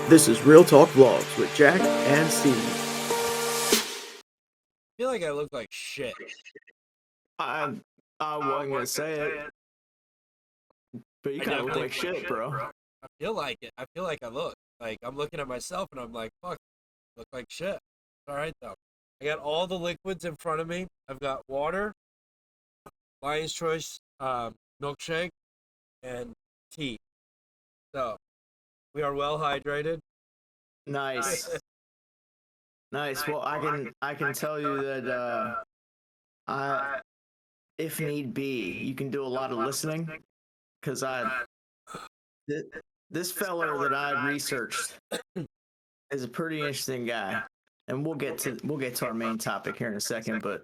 This is Real Talk Vlogs with Jack and Steve. I feel like I look like shit. I wasn't gonna say it, but you kind of look like shit, bro. I feel like it. I feel like I look. Like, I'm looking at myself and I'm like, fuck, I look like shit. All right, though. I got all the liquids in front of me. I've got water, Lion's Choice milkshake, and tea. So, we are well hydrated. Nice. Nice. Well, I can tell you that if need be, you can do a lot of listening, because this feller that I researched is a pretty interesting guy, and we'll get to our main topic here in a second, but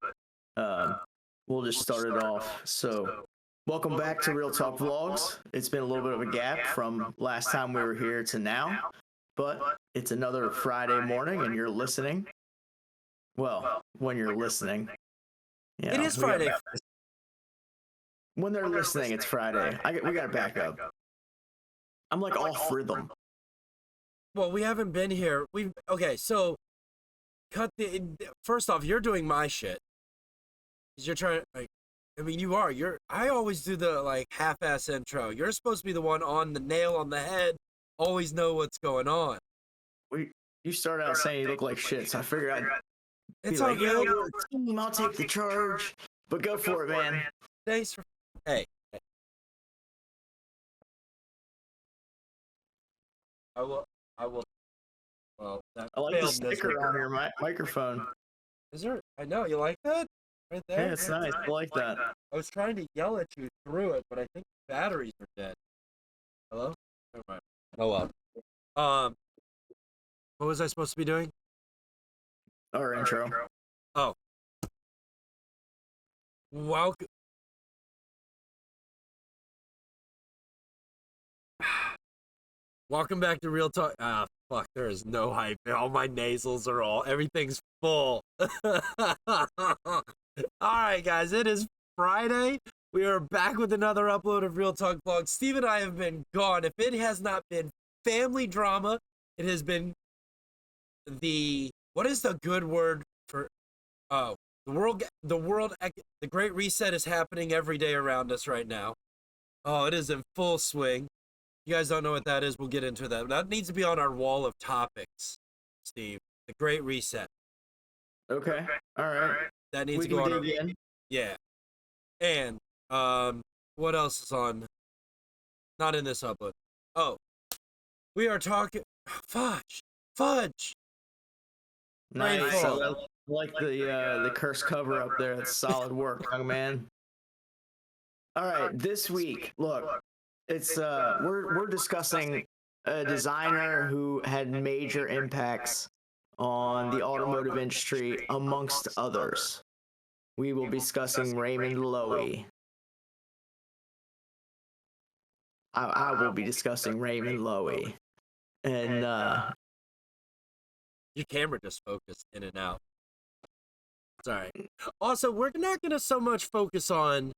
we'll just start it off. So, welcome back to Real Talk Vlogs. It's been a little bit of a gap from last time we were here to now, but it's another Friday morning, and you're listening. Well, when you're listening, It is Friday. When they're listening, it's Friday. We gotta back up. I'm like off rhythm. Well, we haven't been here. Okay, so first off, you're doing my shit. 'Cause you're trying, like, I mean, you are. I always do the, like, half-ass intro. You're supposed to be the one on the nail on the head, always know what's going on. You started out saying you look like shit, so I figured I'd be It's all like, good. yo, team, I'll take the charge. But go for it, man. Thanks for. Hey. I will. Well, that I like the failed sticker miserably. on your microphone. Is there? I know, you like that? Right there? Yeah, it's nice. I like that. I was trying to yell at you through it, but I think the batteries are dead. Hello? Never mind. Oh well. What was I supposed to be doing? Our intro. Oh. Welcome. Welcome back to Real Talk. Ah, fuck, there is no hype. All my nasals are everything's full. Alright, guys, it is Friday. We are back with another upload of Real Talk Vlog. Steve and I have been gone. If it has not been family drama, it has been what is the good word for, the Great Reset is happening every day around us right now. Oh, it is in full swing. You guys don't know what that is, we'll get into that. That needs to be on our wall of topics, Steve. The Great Reset. Okay. All right. That needs to go on. Yeah. And what else is on? Not in this upload. Oh, we are talking fudge. Nice. I like the curse cover up there. That's solid work, young man. All right. This week, look, it's we're discussing a designer who had major impacts on the automotive industry, amongst others. We will be discussing Raymond Lowry. I will be discussing Raymond Lowry. And your camera just focused in and out. Sorry. Also, we're not going to so much focus on.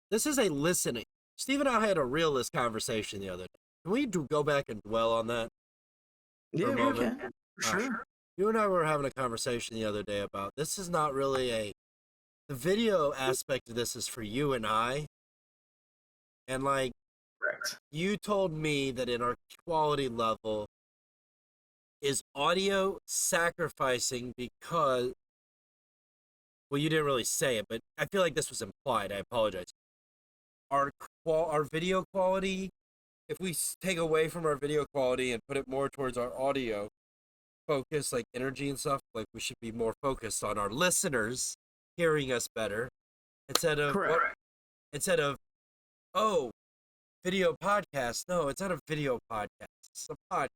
This is a listening. Steve and I had a realist conversation the other day. Can we go back and dwell on that? Yeah, we can. Sure. You and I were having a conversation the other day about this is not really the video aspect of this is for you and I. And, like, correct. You told me that in our quality level, is audio sacrificing because, well, you didn't really say it, but I feel like this was implied. I apologize. Our video quality, if we take away from our video quality and put it more towards our audio focus, like energy and stuff, like we should be more focused on our listeners hearing us better instead of video podcast. No, it's not a video podcast. It's a podcast.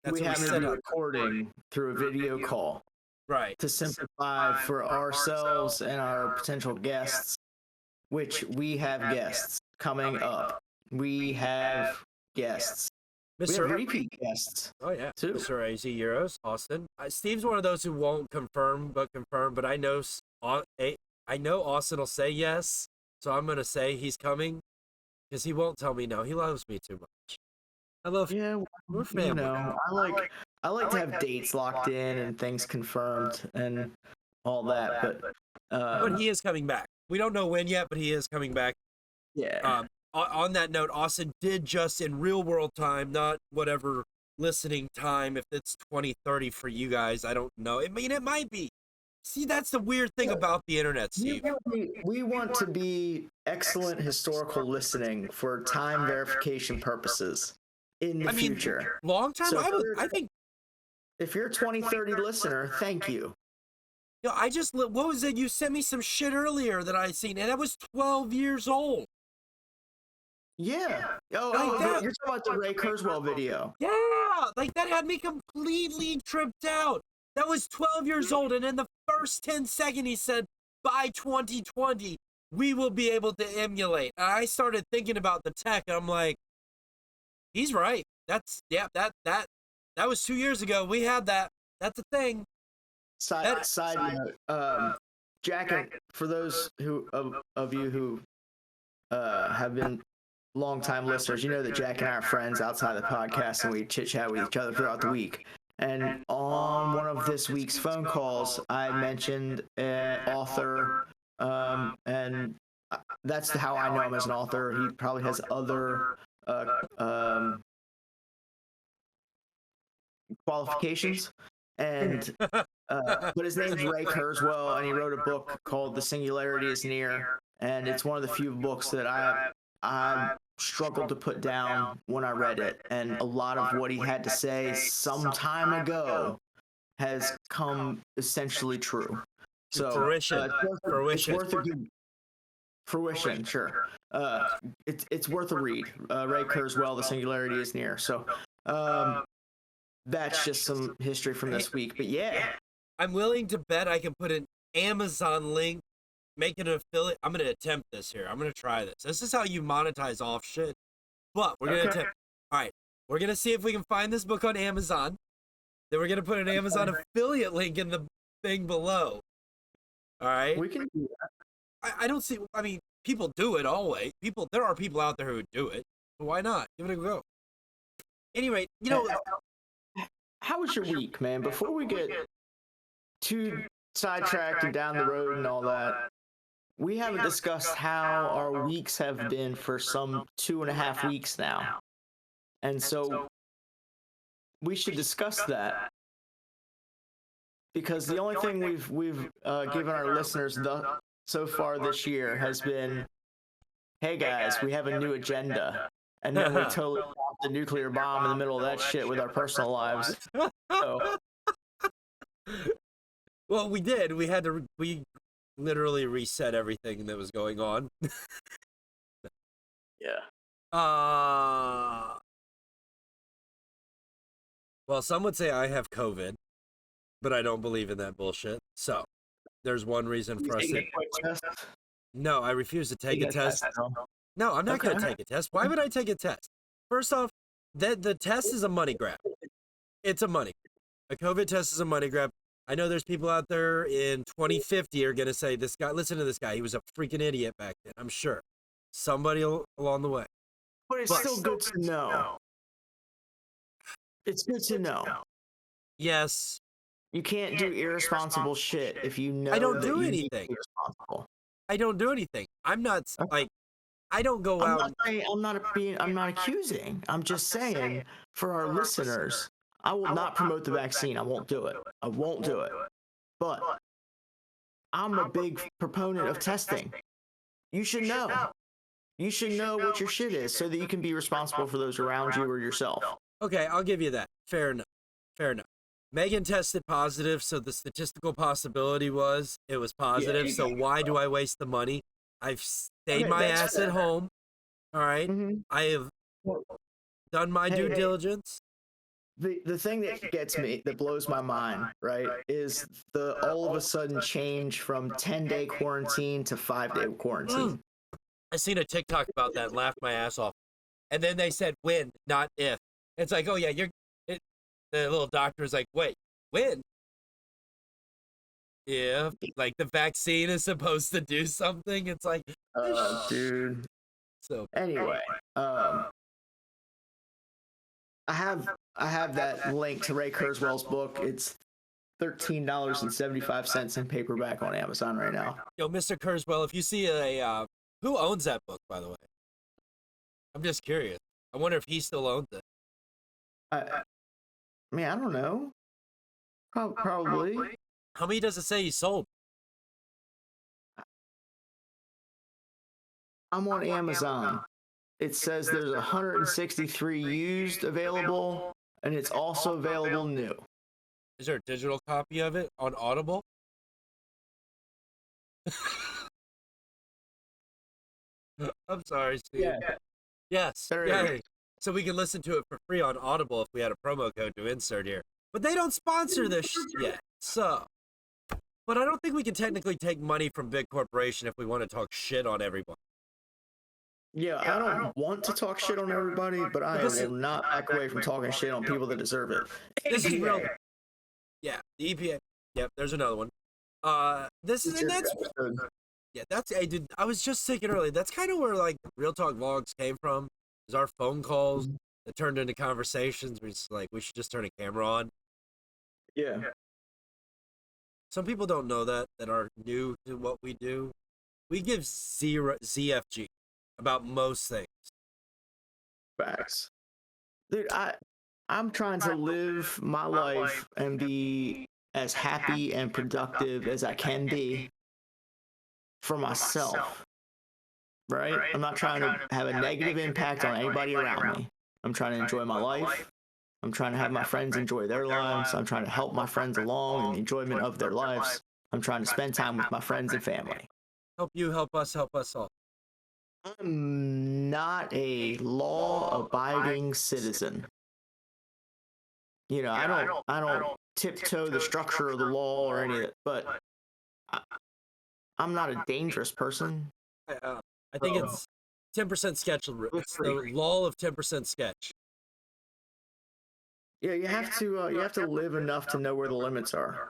That's we have to be recording through a video call. Right. To simplify for ourselves and our potential guests, which we have guests coming up. We have guests. We have repeat guests. Oh, yeah. Too. Mr. AZ Euros, Austin. Steve's one of those who won't confirm, but I know Austin will say yes, so I'm going to say he's coming. because he won't tell me no. He loves me too much. I love. Yeah, We're family. I like to have dates locked in and things confirmed and all that, But he is coming back. We don't know when yet, but he is coming back. yeah. On that note, Austin did just in real world time, not whatever listening time. If it's 2030 for you guys, I don't know. I mean, it might be. See, that's the weird thing about the internet, Steve. We want to be excellent historical listening for time verification purposes in the future. Long time. So I think. If you're a 2030 listener, thank you. You know, what was it? You sent me some shit earlier that I seen, and that was 12 years old. Yeah. Like You're talking about the Ray Kurzweil video. Yeah, like that had me completely tripped out. That was 12 years old, and in the first 10 seconds, he said, by 2020, we will be able to emulate. And I started thinking about the tech, and I'm like, he's right. That was 2 years ago. We had that. That's a thing. Side note, Jack, for those of you who have been long-time listeners, you know that Jack and I are friends outside the podcast, and we chit-chat with each other throughout the week. And on one of this week's phone calls, I mentioned an author, and that's how I know him as an author. He probably has other qualifications, and but his name's Ray Kurzweil, and he wrote a book called The Singularity is Near, and it's one of the few books that I struggled to put down when I read it, and a lot of what he had to say some time ago has come essentially true. So fruition. Fruition, sure. It's worth a read. Ray Kurzweil, The Singularity is Near. So that's just some history from this week. But yeah, I'm willing to bet I can put an Amazon link, make an affiliate. I'm going to attempt this here. I'm going to try this. This is how you monetize off shit. But we're going to attempt. All right. We're going to see if we can find this book on Amazon. Then we're going to put an Amazon affiliate link in the thing below. All right. we can do that. I don't see. I mean, people do it always. There are people out there who do it. So why not? Give it a go. Anyway, you know. How was your week, man? Before we get too sidetracked and down the road and all that, we haven't discussed how our weeks have been for some 2.5 weeks now. And so we should discuss that, because the only thing we've given our listeners so far this year has been, hey guys, we have a new agenda. And then we totally dropped the nuclear bomb in the middle of that shit with our personal lives. So. Well, we did. We literally reset everything that was going on. Yeah. Well, some would say I have COVID, but I don't believe in that bullshit. So there's one reason for us to. No, I refuse to take a test. No, I'm not going to take a test. Why would I take a test? First off, the test is a money grab. It's a money. A COVID test is a money grab. I know there's people out there in 2050 are going to say, this guy, listen to this guy. He was a freaking idiot back then. I'm sure. Somebody along the way. But it's still good to know. It's good to know. Yes. You can't do irresponsible shit if you know. I don't do anything. I don't do anything. I'm not like. I don't go out. I'm not accusing. I'm just saying for our listeners, I will not promote the vaccine. I won't do it. I won't do it. But I'm a big proponent of testing. You should know. You should know what your shit is so that you can be responsible for those around you or yourself. Okay, I'll give you that. Fair enough. Fair enough. Megan tested positive, so the statistical possibility was it was positive. So why do I waste the money? I've stayed my ass at home. All right. Mm-hmm. I have done my due diligence. The thing that gets me, that blows my mind, right, is the all of a sudden change from 10-day quarantine to 5-day quarantine. I seen a TikTok about that and laughed my ass off. And then they said when, not if. It's like, oh yeah, the little doctor is like, wait, when? If like the vaccine is supposed to do something, it's like, dude. So Anyway, I have that link to Ray Kurzweil's book. It's $13.75 in paperback on Amazon right now. yo, Mr. Kurzweil, if you see who owns that book, by the way? I'm just curious. I wonder if he still owns it. I mean, I don't know. Probably. How many does it say he sold? I'm on Amazon. It says there's 163 used available, and it's also available new. Is there a digital copy of it on Audible? I'm sorry, Steve. Yeah. Yes. Yay. So we can listen to it for free on Audible if we had a promo code to insert here. But they don't sponsor this yet. So, but I don't think we can technically take money from big corporation if we want to talk shit on everyone. Yeah, I don't want to talk shit on everybody, but I will not back away from talking shit on people that deserve it. This is real. Yeah, the EPA. Yep, there's another one. This is, and that's, yeah, that's, hey, dude, I was just thinking earlier, that's kind of where, like, Real Talk Vlogs came from, is our phone calls that turned into conversations. We're just like, we should just turn a camera on. Yeah. Some people don't know that are new to what we do. We give zero ZFG about most things. Facts. Dude, I'm trying to live my life and be as happy and productive as I can be for myself. Right? I'm not trying to have a negative impact on anybody around me. I'm trying to enjoy my life. I'm trying to have my friends enjoy their lives. I'm trying to help my friends along in the enjoyment of their lives. I'm trying to spend time with my friends and family. Help you, help us all. I'm not a law-abiding citizen. You know, I don't tiptoe the structure of the law or any of it, but I'm not a dangerous person. I think it's 10% sketch. It's the law of 10% sketch. Yeah, you have to live enough to know where the limits are.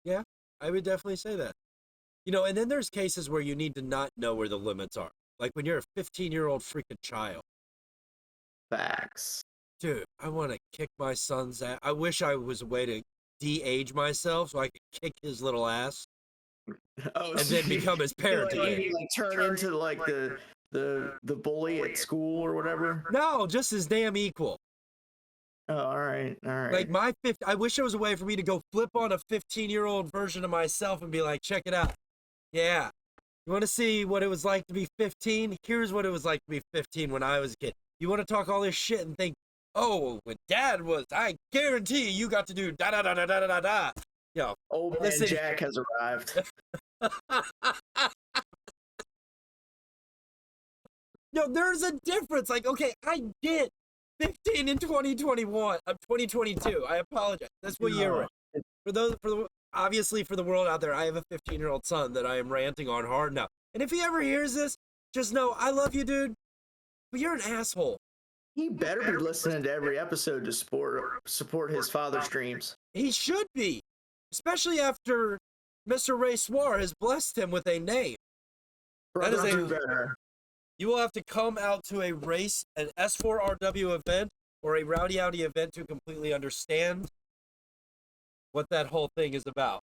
Yeah, I would definitely say that. You know, and then there's cases where you need to not know where the limits are. Like when you're a 15-year-old freaking child. Facts. Dude, I want to kick my son's ass. I wish I was a way to de-age myself so I could kick his little ass. Oh, and then become his parent again. Like turn into like the bully at school or whatever. No, just his damn equal. Oh, all right. Like I wish there was a way for me to go flip on a 15-year-old version of myself and be like, check it out. Yeah. You want to see what it was like to be 15? Here's what it was like to be 15 when I was a kid. You want to talk all this shit and think, oh, when Dad was, I guarantee you got to do da da da da da da da. Yo, old man Jack has arrived. No, there's a difference. Like, okay, I get 15 in 2021. I'm 2022. I apologize. That's what year we're in. Obviously for the world out there, I have a 15-year-old son that I am ranting on hard now. And if he ever hears this, just know I love you, dude, but you're an asshole. He better be listening to every episode to support his father's dreams. He should be, especially after Mr. Ray Swar has blessed him with a name. Brother, that is better. You will have to come out to an S4RW event or a Rowdy Audi event to completely understand what that whole thing is about.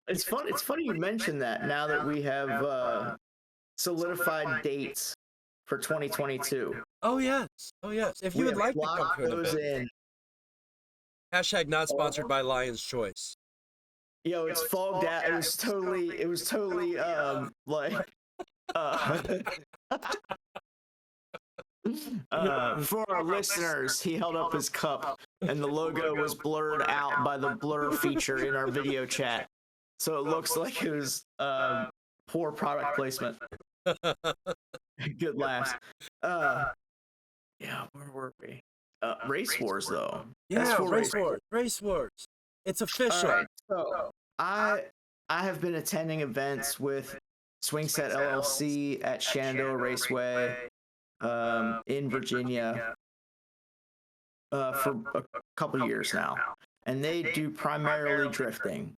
It's funny you mentioned that now that we have solidified dates for 2022. Oh yes. If you would like to come to an event. Hashtag not sponsored by Lion's Choice. Yo, it's fogged out. It was totally like for our listeners, he held up his cup and the logo was blurred out by the blur feature in our video chat. So it looks like it was poor product placement. Good laughs. Yeah, where were we? Race Wars though. Yeah, Race Wars. It's official. Right, so I have been attending events with Swing Set LLC at Shenandoah Raceway in Virginia for a couple years now, and they do primarily drifting.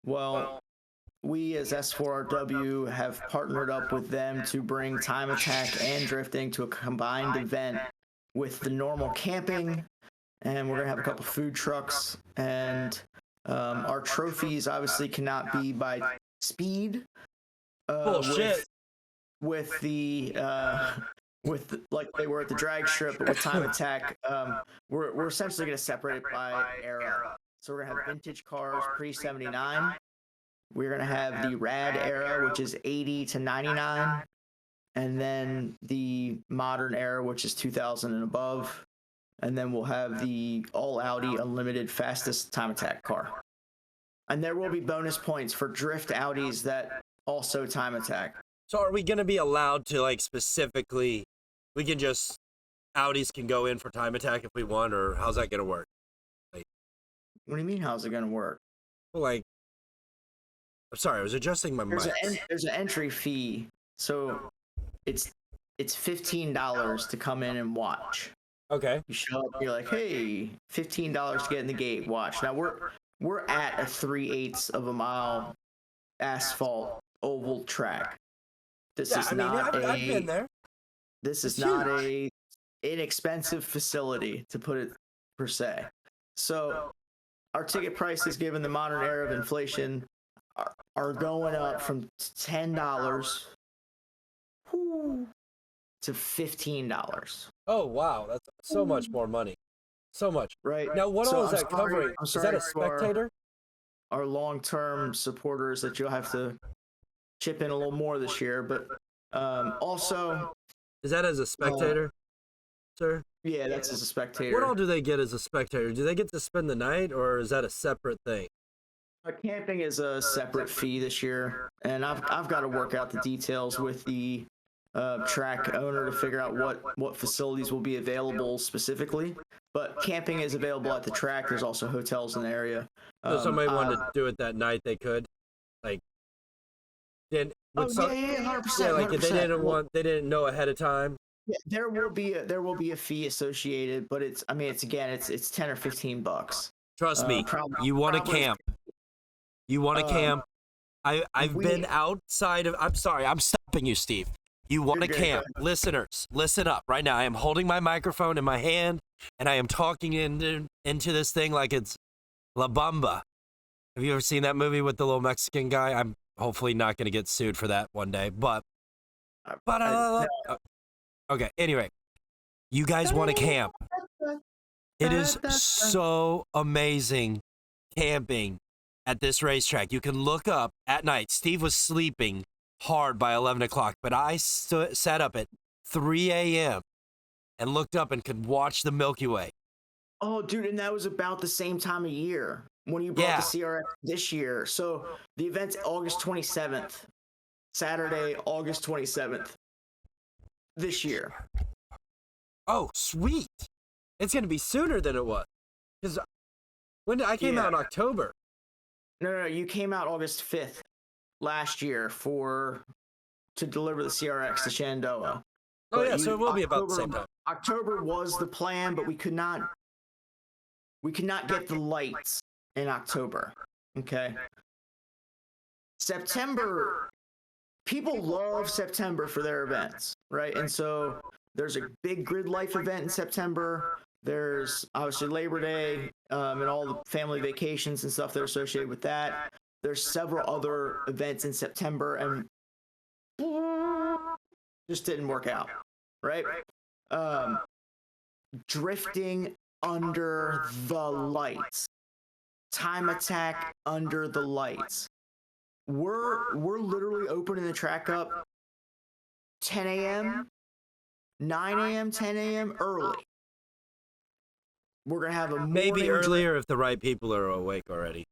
Well, we as S4RW have partnered up with them to bring time attack and drifting to a combined event with the normal camping, and we're gonna have a couple food trucks, and our trophies obviously cannot be by speed. Bullshit. With the like they were at the drag strip, but with time attack, we're essentially gonna separate it by era. So we're gonna have vintage cars pre-79. We're going to have the rad era, which is 80 to 99. And then the modern era, which is 2000 and above. And then we'll have the all Audi unlimited fastest time attack car. And there will be bonus points for drift Audis that also time attack. So are we going to be allowed to, like, specifically, we can just, Audis can go in for time attack if we want, or how's that going to work? Like, what do you mean, how's it going to work? Well, like, I'm sorry, I was adjusting my mic. There's an entry fee, so it's $15 to come in and watch. Okay. You show up, you're like, hey, $15 to get in the gate, watch. Now we're at a 3/8 of a mile asphalt oval track. This is not I've been there. This is not a inexpensive facility, to put it per se. So our ticket prices, given the modern era of inflation, are going up from $10 to $15. Oh wow, that's so much more money. So much. Right. Now what all is that covering? Is that a spectator? Our long-term supporters that you'll have to chip in a little more this year, but also, is that as a spectator, sir? Yeah, that's as a spectator. What all do they get as a spectator? Do they get to spend the night, or is that a separate thing? Camping is a separate fee this year, and I've got to work out the details with the track owner to figure out what facilities will be available specifically. But camping is available at the track. There's also hotels in the area. So if somebody wanted to do it that night, they could. Like, then 100%. Yeah, like if they didn't know ahead of time. Yeah, there will be a fee associated, but it's 10 or $15. Trust me, you want to camp. You want to camp. I've been outside of. I'm sorry, I'm stopping you, Steve. You want to camp. Listeners, listen up right now. I am holding my microphone in my hand, and I am talking into this thing like it's La Bamba. Have you ever seen that movie with the little Mexican guy? I'm hopefully not going to get sued for that one day, but okay, anyway, you guys want to camp. It is so amazing camping at this racetrack. You can look up at night. Steve was sleeping hard by 11 o'clock, but I sat up at 3 a.m. and looked up and could watch the Milky Way. Oh, dude, and that was about the same time of year when you brought the CRX this year. So the event's August 27th, Saturday, August 27th this year. Oh, sweet. It's going to be sooner than it was. Because when I came out in October. No, you came out August 5th last year to deliver the CRX to Shenandoah. Oh, yeah, so it will be about the same time. October was the plan, but we could not get the lights in October. Okay. September, people love September for their events, right? And so there's a big Grid Life event in September. There's obviously Labor Day and all the family vacations and stuff that are associated with that. There's several other events in September, and just didn't work out, right? Drifting under the lights, time attack under the lights. We're literally opening the track up 10 a.m., 9 a.m., 10 a.m. early. We're gonna have a maybe earlier if the right people are awake already.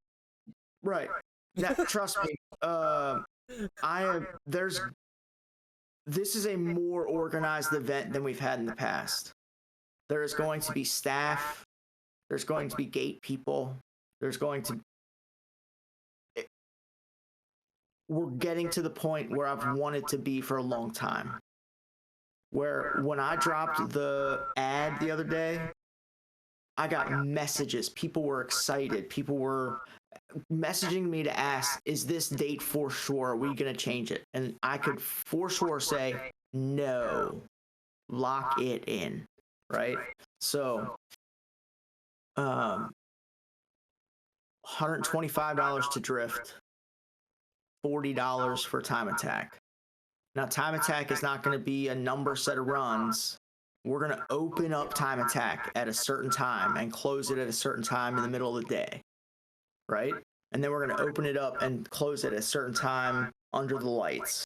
Right. Now, trust me. This is a more organized event than we've had in the past. There is going to be staff. There's going to be gate people. We're getting to the point where I've wanted to be for a long time. Where when I dropped the ad the other day, I got messages. People were excited. People were messaging me to ask, is this date for sure? Are we going to change it? And I could for sure say, no, lock it in, right? So, $125 to drift, $40 for time attack. Now, time attack is not going to be a number set of runs. We're going to open up time attack at a certain time and close it at a certain time in the middle of the day, right? And then we're going to open it up and close it at a certain time under the lights.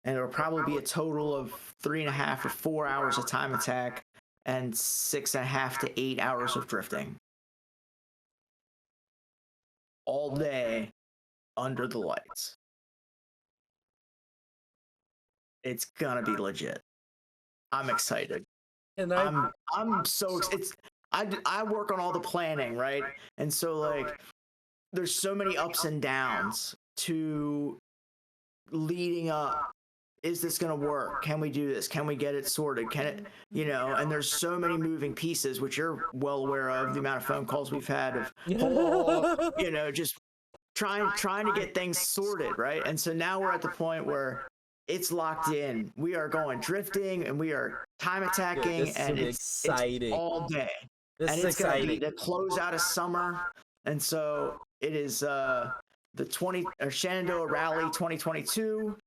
And it'll probably be a total of 3.5 to 4 hours of time attack and 6.5 to 8 hours of drifting. All day under the lights. It's gonna be legit. I'm excited. And I'm so it's I work on all the planning, right? And so like there's so many ups and downs to leading up. Is this going to work? Can we do this? Can we get it sorted? Can it, and there's so many moving pieces, which you're well aware of, the amount of phone calls we've had of, just trying to get things sorted, right? And so now we're at the point where it's locked in. We are going drifting and we are time attacking. Dude, and it's all day. This and is it's going to be exciting. the close out of summer. And so it is the Shenandoah Rally 2022.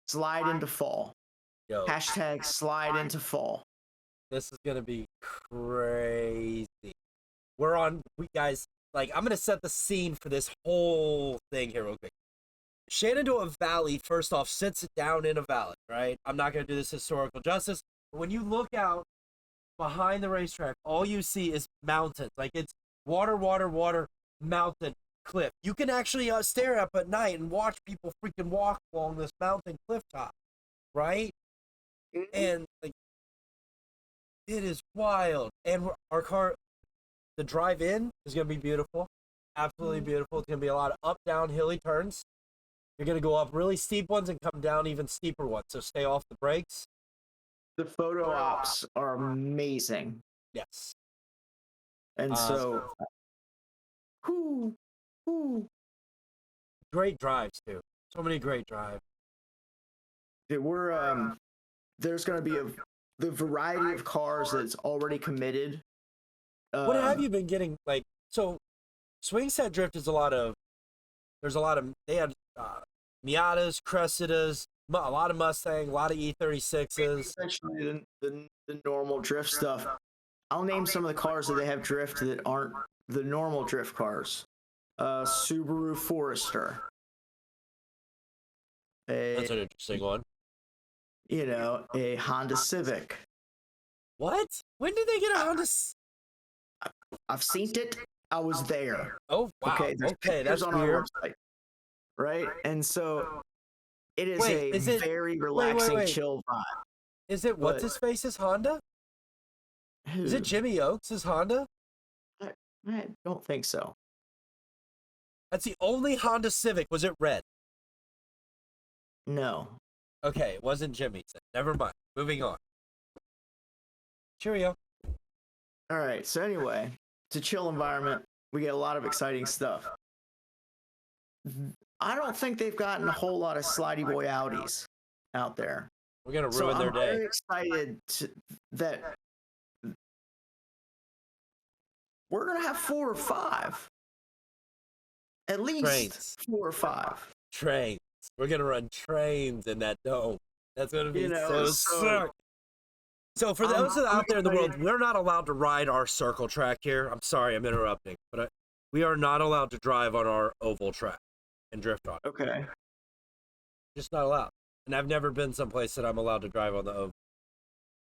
Slide into fall. Yo, Hashtag slide into fall. this is gonna be crazy. Guys, like, I'm gonna set the scene for this whole thing here real quick. Shenandoah Valley, first off, sits down in a valley, right? I'm not gonna do this historical justice, but when you look out behind the racetrack, all you see is mountains. Like, it's water, mountain, cliff. You can actually stare up at night and watch people freaking walk along this mountain cliff top, right? And like, it is wild. And our car, the drive in is gonna be beautiful, absolutely beautiful. It's gonna be a lot of up, down, hilly turns. You're gonna go up really steep ones and come down even steeper ones. So stay off the brakes. The photo ops are amazing. Yes. And so, great drives too. So many great drives. There's going to be the variety of cars that's already committed. What have you been getting? Like, so swing set drift is they had Miatas, Cressidas, a lot of Mustang, a lot of E36s. Essentially the normal drift stuff. I'll name some of the cars that they have drift that aren't the normal drift cars. Subaru Forester. That's an interesting one. A Honda Civic. What? When did they get a Honda? I've seen it. I was there. Oh, wow. Okay, that's on weird. our website, right? And so it is very relaxing, chill vibe. Is it what's his face's Honda? Who? Is it Jimmy Oaks' Honda? I don't think so. That's the only Honda Civic. Was it red? No. Okay, it wasn't Jimmy's. Never mind. Moving on. Cheerio. All right. So anyway, it's a chill environment. We get a lot of exciting stuff. I don't think they've gotten a whole lot of slidey boy Audis out there. We're gonna ruin their day. I'm very excited that we're gonna have 4 or 5. At least Trains. 4 or 5. Trains. We're gonna run trains in that dome. That's gonna be so sick. So for those out there in the world, we're not allowed to ride our circle track here. I'm sorry, I'm interrupting, but we are not allowed to drive on our oval track and drift on it. Okay. Just not allowed. And I've never been someplace that I'm allowed to drive on the oval.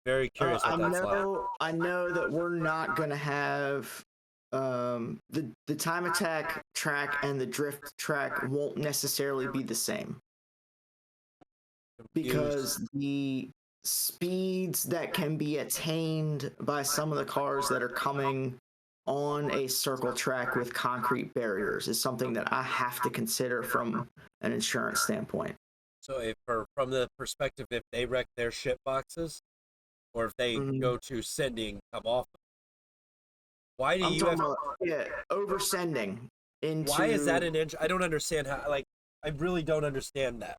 Very curious what that's like. I know that we're not gonna have the time attack track and the drift track won't necessarily be the same. Because the speeds that can be attained by some of the cars that are coming on a circle track with concrete barriers is something that I have to consider from an insurance standpoint. So from the perspective, if they wreck their ship boxes, or if they go to sending, come off, why do you have... oversending. into. Why is that an I don't understand how. Like, I really don't understand that.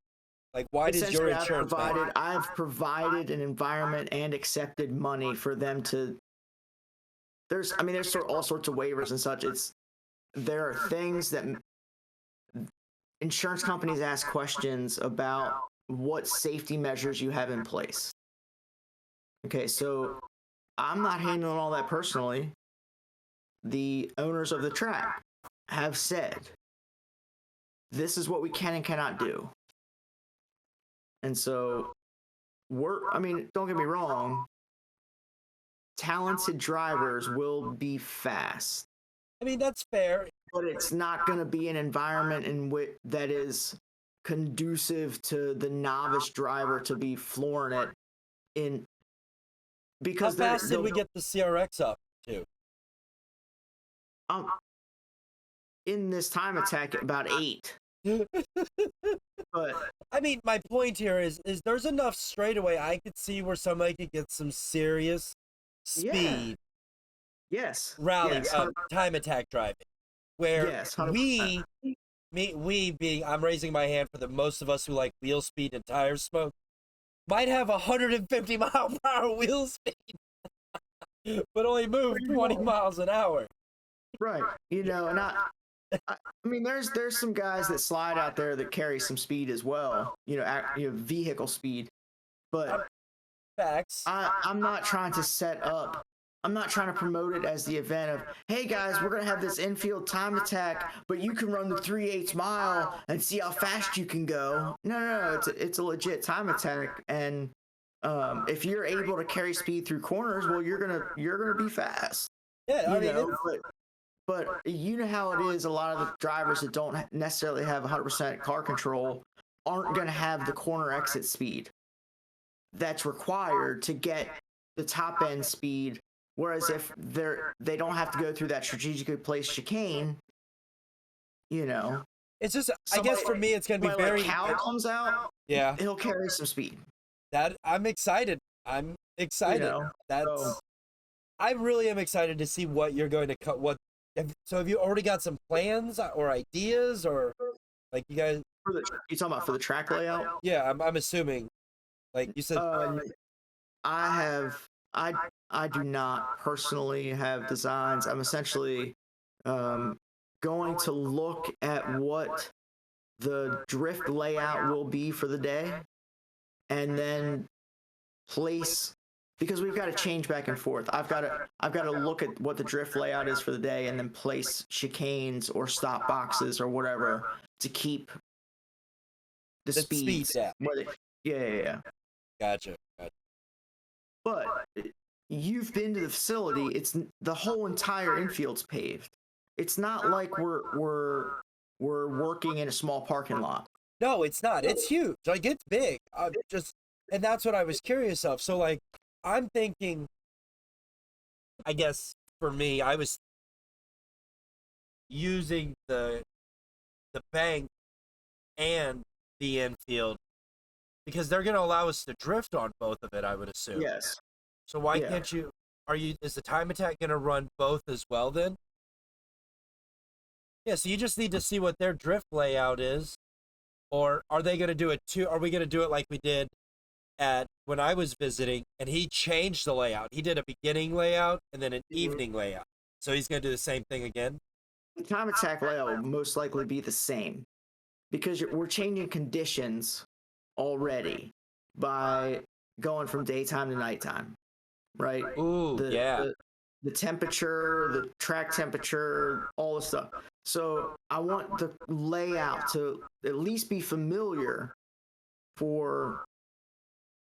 Like, why does your insurance? I've provided an environment and accepted money for them to. There's all sorts of waivers and such. There are things that insurance companies ask questions about what safety measures you have in place. Okay, so I'm not handling all that personally. The owners of the track have said, this is what we can and cannot do. And so don't get me wrong, talented drivers will be fast. I mean, that's fair. But it's not going to be an environment in which that is conducive to the novice driver to be flooring it in. Because how fast did we get the CRX up to? In this time attack, about 8. But I mean, my point here is there's enough straightaway I could see where somebody could get some serious speed. Yes. Rally, time attack driving. Where yes, we being, I'm raising my hand for the most of us who like wheel speed and tire smoke, might have 150 mile per hour wheel speed, but only move 20 miles an hour. Right. And I mean, there's some guys that slide out there that carry some speed as well. Vehicle speed. But facts. I'm not trying to set up. I'm not trying to promote it as the event of, hey guys, we're gonna have this infield time attack, but you can run the 3/8 mile and see how fast you can go. No, it's a legit time attack, and if you're able to carry speed through corners, well, you're gonna be fast. Yeah, but you know how it is. A lot of the drivers that don't necessarily have 100% car control aren't gonna have the corner exit speed that's required to get the top end speed. Whereas if they don't have to go through that strategically placed chicane, it's just, I guess for me, it's going to be very. Like Cal comes out, yeah, he'll carry some speed. That I'm excited. I really am excited to see what you're going to cut. So have you already got some plans or ideas, or like you guys? You talking about for the track layout? Yeah, I'm assuming. Like you said, I do not personally have designs. I'm essentially going to look at what the drift layout will be for the day, and then place, because we've got to change back and forth. I've got to look at what the drift layout is for the day, and then place chicanes or stop boxes or whatever to keep the speeds. Yeah. Gotcha. But you've been to the facility. It's the whole entire infield's paved. It's not like we're working in a small parking lot. No, it's not. It's huge. Like, it's big. And that's what I was curious of. So, like, I'm thinking, I guess for me, I was using the bank and the infield because they're going to allow us to drift on both of it, I would assume. Yes. So why can't you? Is the time attack going to run both as well then? Yeah. So you just need to see what their drift layout is, or are they going to do it too? Are we going to do it like we did when I was visiting, and he changed the layout? He did a beginning layout and then an evening layout. So he's going to do the same thing again. The time attack layout will most likely be the same because we're changing conditions already by going from daytime to nighttime. Right? Ooh, the temperature, the track temperature, all the stuff. So I want the layout to at least be familiar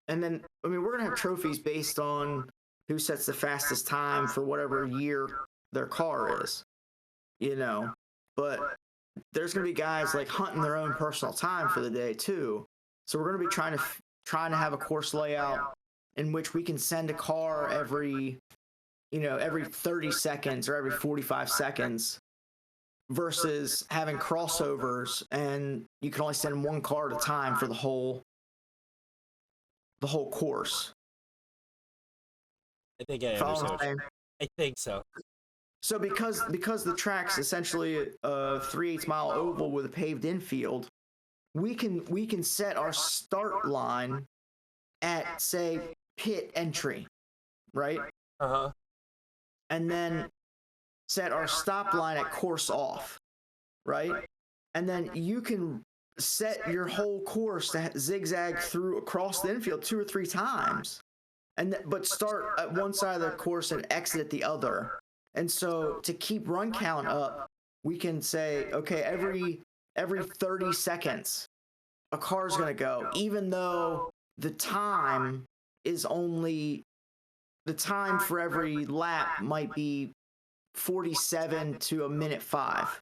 and then, we're going to have trophies based on who sets the fastest time for whatever year their car is, but there's going to be guys like hunting their own personal time for the day too. So we're going to be trying to have a course layout in which we can send a car every 30 seconds or every 45 seconds versus having crossovers and you can only send one car at a time for the whole course. I think I understand. I think so. So because the track's essentially a 3/8 mile oval with a paved infield, we can set our start line at, say, pit entry, right? And then set our stop line at course off, right? And then you can set your whole course to zigzag through across the infield 2 or 3 times, but start at one side of the course and exit at the other. And so to keep run count up, we can say, okay, every 30 seconds, a car's going to go, even though the time for every lap might be 47 to a minute 5,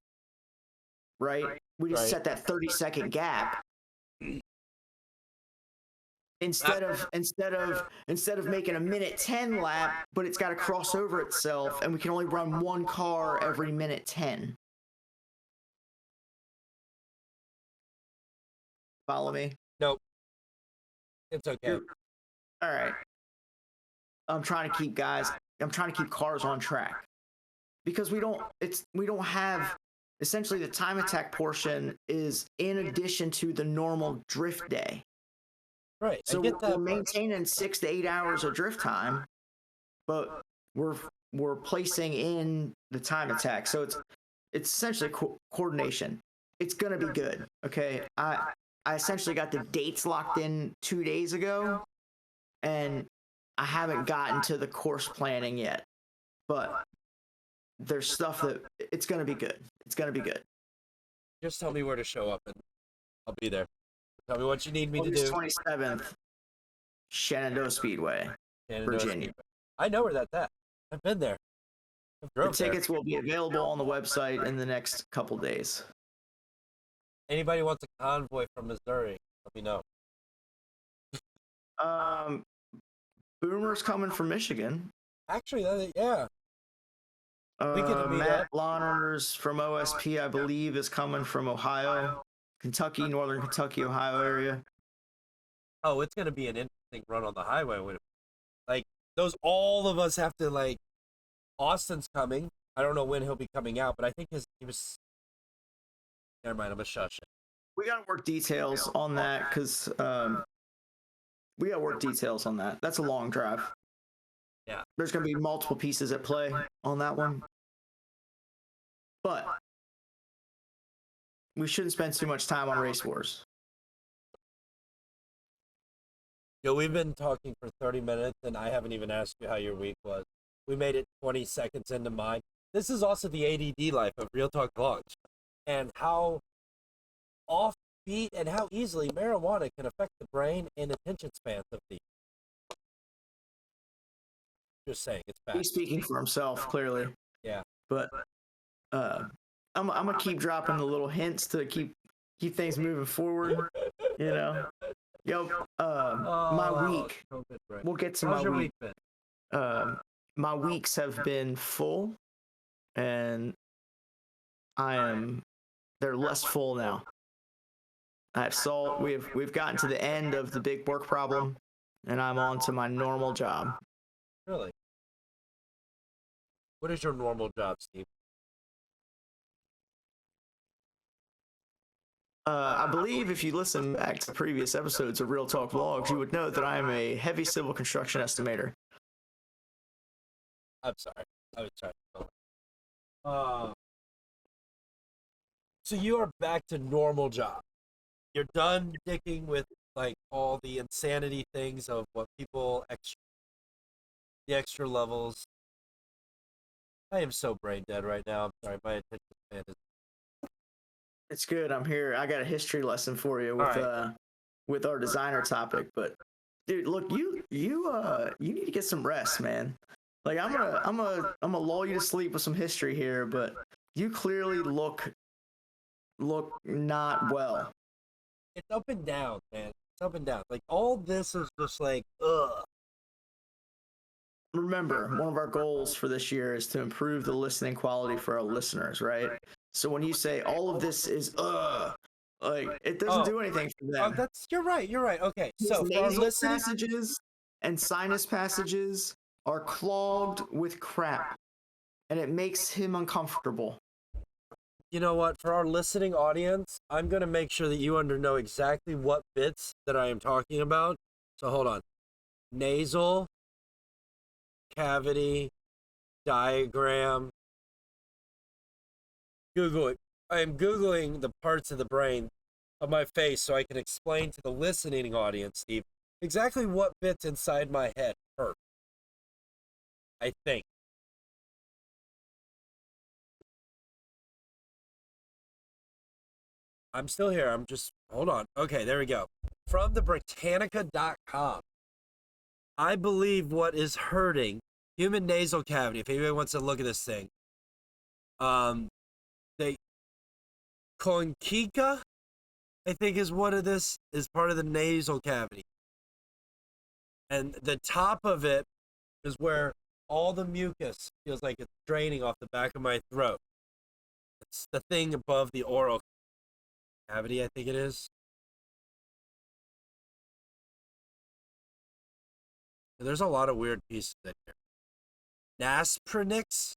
right? We just set that 30-second gap instead of making a minute 10 lap, but it's got to cross over itself, and we can only run one car every minute 10. Follow me? Nope. It's okay. All right. I'm trying to keep cars on track, because we don't have, essentially the time attack portion is in addition to the normal drift day. Right. So we're maintaining 6 to 8 hours of drift time, but we're placing in the time attack. So it's essentially coordination. It's gonna be good. Okay. I essentially got the dates locked in 2 days ago, and I haven't gotten to the course planning yet, but there's stuff that it's going to be good. It's going to be good. Just tell me where to show up, and I'll be there. Tell me what you need me to do. August 27th, Shenandoah Speedway, Virginia. Speedway. I know where that's at. I've been there. The tickets will be available on the website in the next couple days. Anybody wants a convoy from Missouri, let me know. Boomer's coming from Michigan. Actually, yeah. We can meet Matt Lawners from OSP, I believe, is coming from Ohio, Kentucky, Northern Kentucky, Ohio area. Oh, it's gonna be an interesting run on the highway. Like all of us have to, like. Austin's coming. I don't know when he'll be coming out, but I think he was. Never mind, I'm a shush. We gotta work details on that, because we gotta work details on that. That's a long drive. Yeah. There's gonna be multiple pieces at play on that one. But we shouldn't spend too much time on race wars. Yo, we've been talking for 30 minutes, and I haven't even asked you how your week was. We made it 20 seconds into mine. This is also the ADD life of Real Talk Vlogs, and how offbeat and how easily marijuana can affect the brain and attention spans of the. Just saying, it's bad. He's speaking for himself, clearly. Yeah. But I'm gonna keep dropping the little hints to keep things moving forward. You know. Yo, my week. We'll get to How's my your week. been? My weeks have been full, and they're less full now. We've gotten to the end of the big work problem, and I'm on to my normal job. Really? What is your normal job, Steve? I believe if you listen back to previous episodes of Real Talk Vlogs, you would know that I am a heavy civil construction estimator. I'm sorry. I was trying to. So you are back to normal job. You're done dicking with like all the insanity things of what people the extra levels. I am so brain dead right now. I'm sorry. My attention span is. It's good. I'm here. I got a history lesson for you with our designer topic. But dude, look, you need to get some rest, man. Like I'm gonna lull you to sleep with some history here, but you clearly look not well. It's up and down, man. It's up and down. Like all this is just like ugh. Remember, one of our goals for this year is to improve the listening quality for our listeners, right? So when you say all of this is like it doesn't do anything for them. You're right. Okay, so for our listening passages and sinus passages are clogged with crap. and it makes him uncomfortable. You know what? For our listening audience, I'm going to make sure that you know exactly what bits that I am talking about. So hold on. Nasal, cavity, diagram. Google it. I am Googling the parts of the brain of my face so I can explain to the listening audience, Steve, exactly what bits inside my head hurt. I think. I'm still here. I'm just, hold on. Okay, there we go. From the Britannica.com. I believe what is hurting human nasal cavity, if anybody wants to look at this thing, they, conchica, I think is what of this is part of the nasal cavity. And the top of it is where all the mucus feels like it's draining off the back of my throat. It's the thing above the oral cavity, I think it is. And there's a lot of weird pieces in here. Naspronix.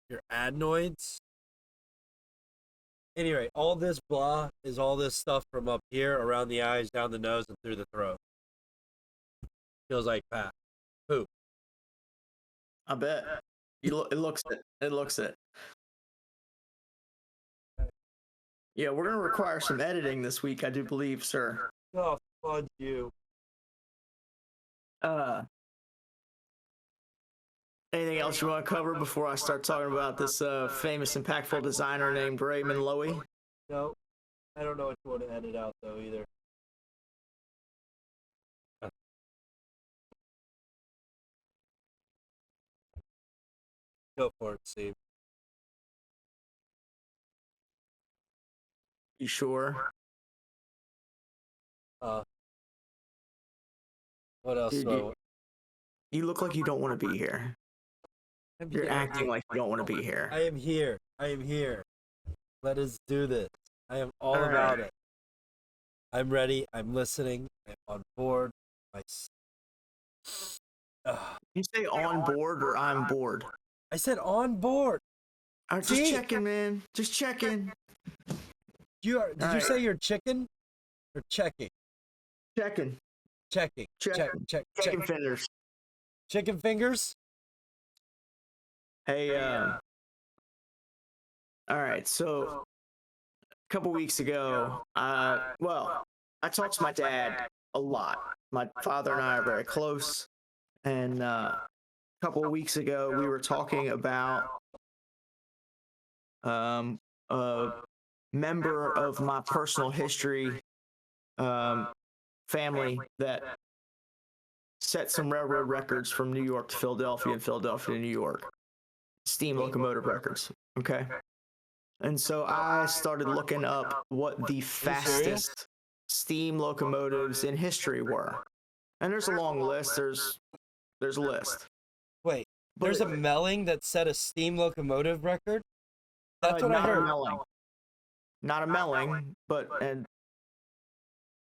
Your adenoids. Anyway, all this blah is all this stuff from up here, around the eyes, down the nose, and through the throat. Feels like Pat. Poop. I bet. It looks it. It looks it. Yeah, we're gonna require some editing this week, I do believe, sir. Oh, fudge you. Anything else you want to cover before I start talking about this famous, impactful designer named Raymond Lowry? No, I don't know what you want to edit out though either. Go for it, Steve. You sure? What else? Dude, you look like you don't want to be here. You're acting like you don't want to be here. I am here. I am here. Let us do this. I am all about it. I'm ready. I'm listening. I'm on board. You say on board or I'm bored? I said on board. I'm just checking, man. Just checking. Did you say you're chicken or checking? Checking. Checking. Chicken fingers. Chicken fingers? Hey, all right, so a couple weeks ago, I talked to my dad a lot. My father and I are very close, and a couple of weeks ago, we were talking about a member of my personal history family that set some railroad records from New York to Philadelphia and Philadelphia to New York. Steam locomotive records, okay? And so I started looking up what the fastest steam locomotives in history were. And there's a long list. There's a list. Wait, there's a Melling that set a steam locomotive record? That's what I heard. Not a Melling, but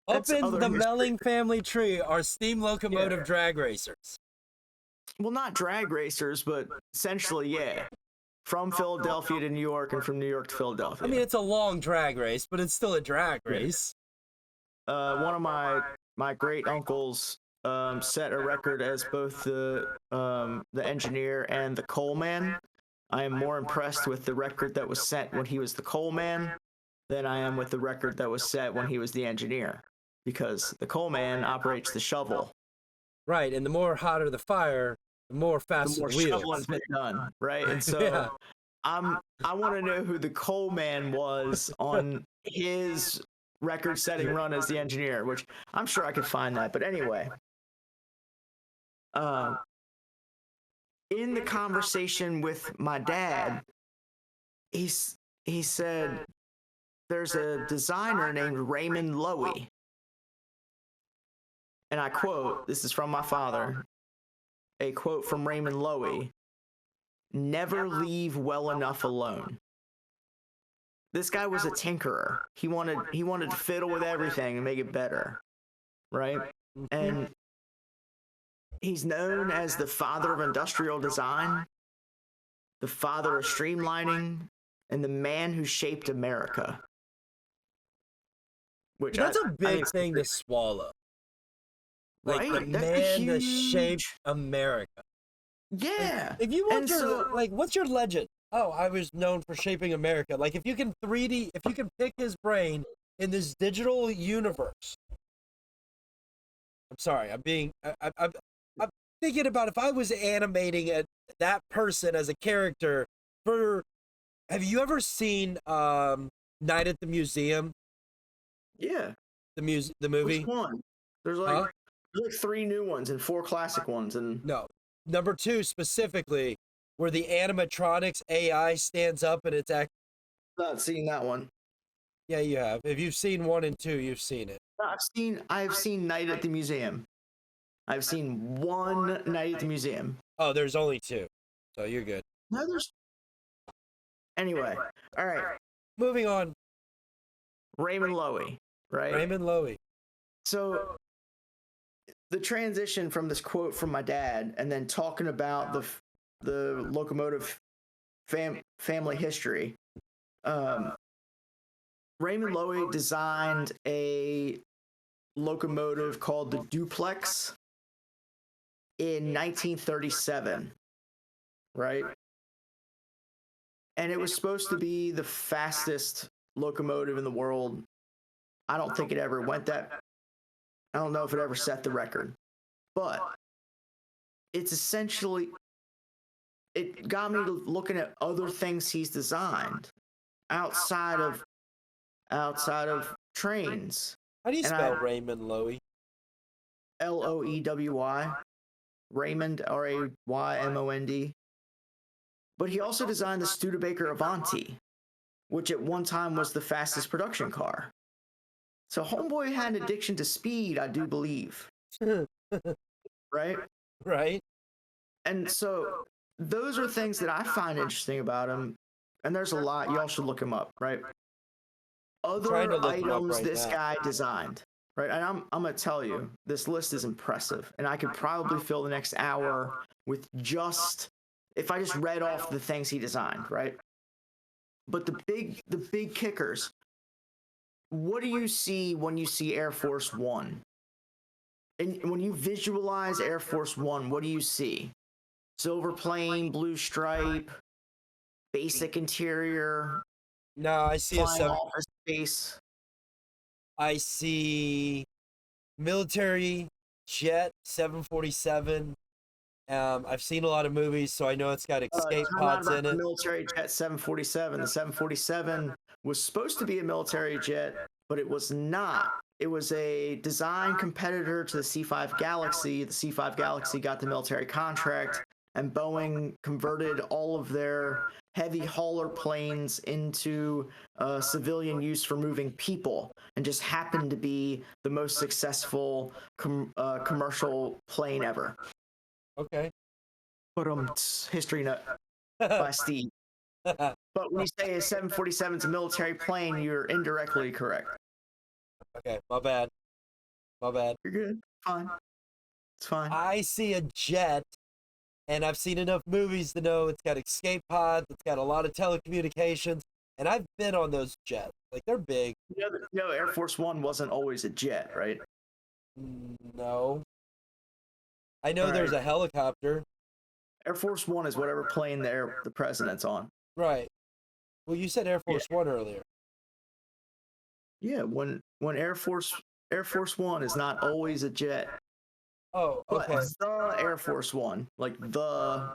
up in the Melling family tree are steam locomotive drag racers. Well, not drag racers, but essentially, yeah. From Philadelphia to New York and from New York to Philadelphia. I mean, it's a long drag race, but it's still a drag race. One of my great uncles set a record as both the engineer and the coal man. I am more impressed with the record that was set when he was the coal man than I am with the record that was set when he was the engineer, because the coal man operates the shovel. Right, and the more hotter the fire, the more fast the wheels. Shoveling's been done, right? And so I want to know who the coal man was on his record-setting run as the engineer, which I'm sure I could find that. But anyway, in the conversation with my dad, he said there's a designer named Raymond Lowry. And I quote, this is from my father, a quote from Raymond Lowry: "Never leave well enough alone." This guy was a tinkerer. He wanted to fiddle with everything and make it better, right? And He's known as the father of industrial design, the father of streamlining, and the man who shaped America. Which That's a I big think thing to swallow. Like the right? That's a man that huge. shaped America. Yeah. If you want And your so- like, what's your legend? Oh, I was known for shaping America. Like, if you can 3D, if you can pick his brain in this digital universe. I'm sorry. I'm thinking about if I was animating that person as a character for. Have you ever seen Night at the Museum? Yeah. The movie. Which one? There's like 3 new ones and 4 classic ones, and No, number 2 specifically, where the animatronics AI stands up and it's not seen that one. Yeah, you have. If you've seen 1 and 2, you've seen it. I've seen Night at the Museum. I've seen 1 Night at the Museum. Oh, there's only 2, so you're good. No, there's. Anyway, all right. Moving on. Raymond Loewy, right? Raymond Lowry. So the transition from this quote from my dad, and then talking about the locomotive family history. Raymond Loewy designed a locomotive called the Duplex in 1937, right? And it was supposed to be the fastest locomotive in the world. I don't think it ever went that. I don't know if it ever set the record, but it's essentially, it got me to looking at other things he's designed outside of trains. How do you And spell Raymond Lowry? Loewy, Raymond, Raymond. But he also designed the Studebaker Avanti, which at one time was the fastest production car. So homeboy had an addiction to speed, I do believe. Right? Right. And so those are things that I find interesting about him. And there's a lot. Y'all should look him up, right? Other items this guy designed, right? And I'm going to tell you, this list is impressive. And I could probably fill the next hour with if I just read off the things he designed, right? But the big kickers, what do you see when you see Air Force One? And when you visualize Air Force One, what do you see? Silver plane, blue stripe, basic interior. No, I see office space. I see military jet 747. I've seen a lot of movies, so I know it's got escape pods in it. Military jet 747. The 747 was supposed to be a military jet, but it was not. It was a design competitor to the C-5 Galaxy. The C-5 Galaxy got the military contract, and Boeing converted all of their heavy hauler planes into civilian use for moving people, and just happened to be the most successful commercial plane ever. Okay. But history nut by Steve. But when you say a 747 is a military plane, you're indirectly correct. Okay, my bad. You're good. Fine. It's fine. I see a jet, and I've seen enough movies to know it's got escape pods, it's got a lot of telecommunications, and I've been on those jets. Like, they're big. No, Air Force One wasn't always a jet, right? No. I know there's a helicopter. Air Force One is whatever plane the president's on. Right. Well, you said Air Force One earlier. Yeah, when Air Force One is not always a jet. Oh, okay. But the Air Force One, like the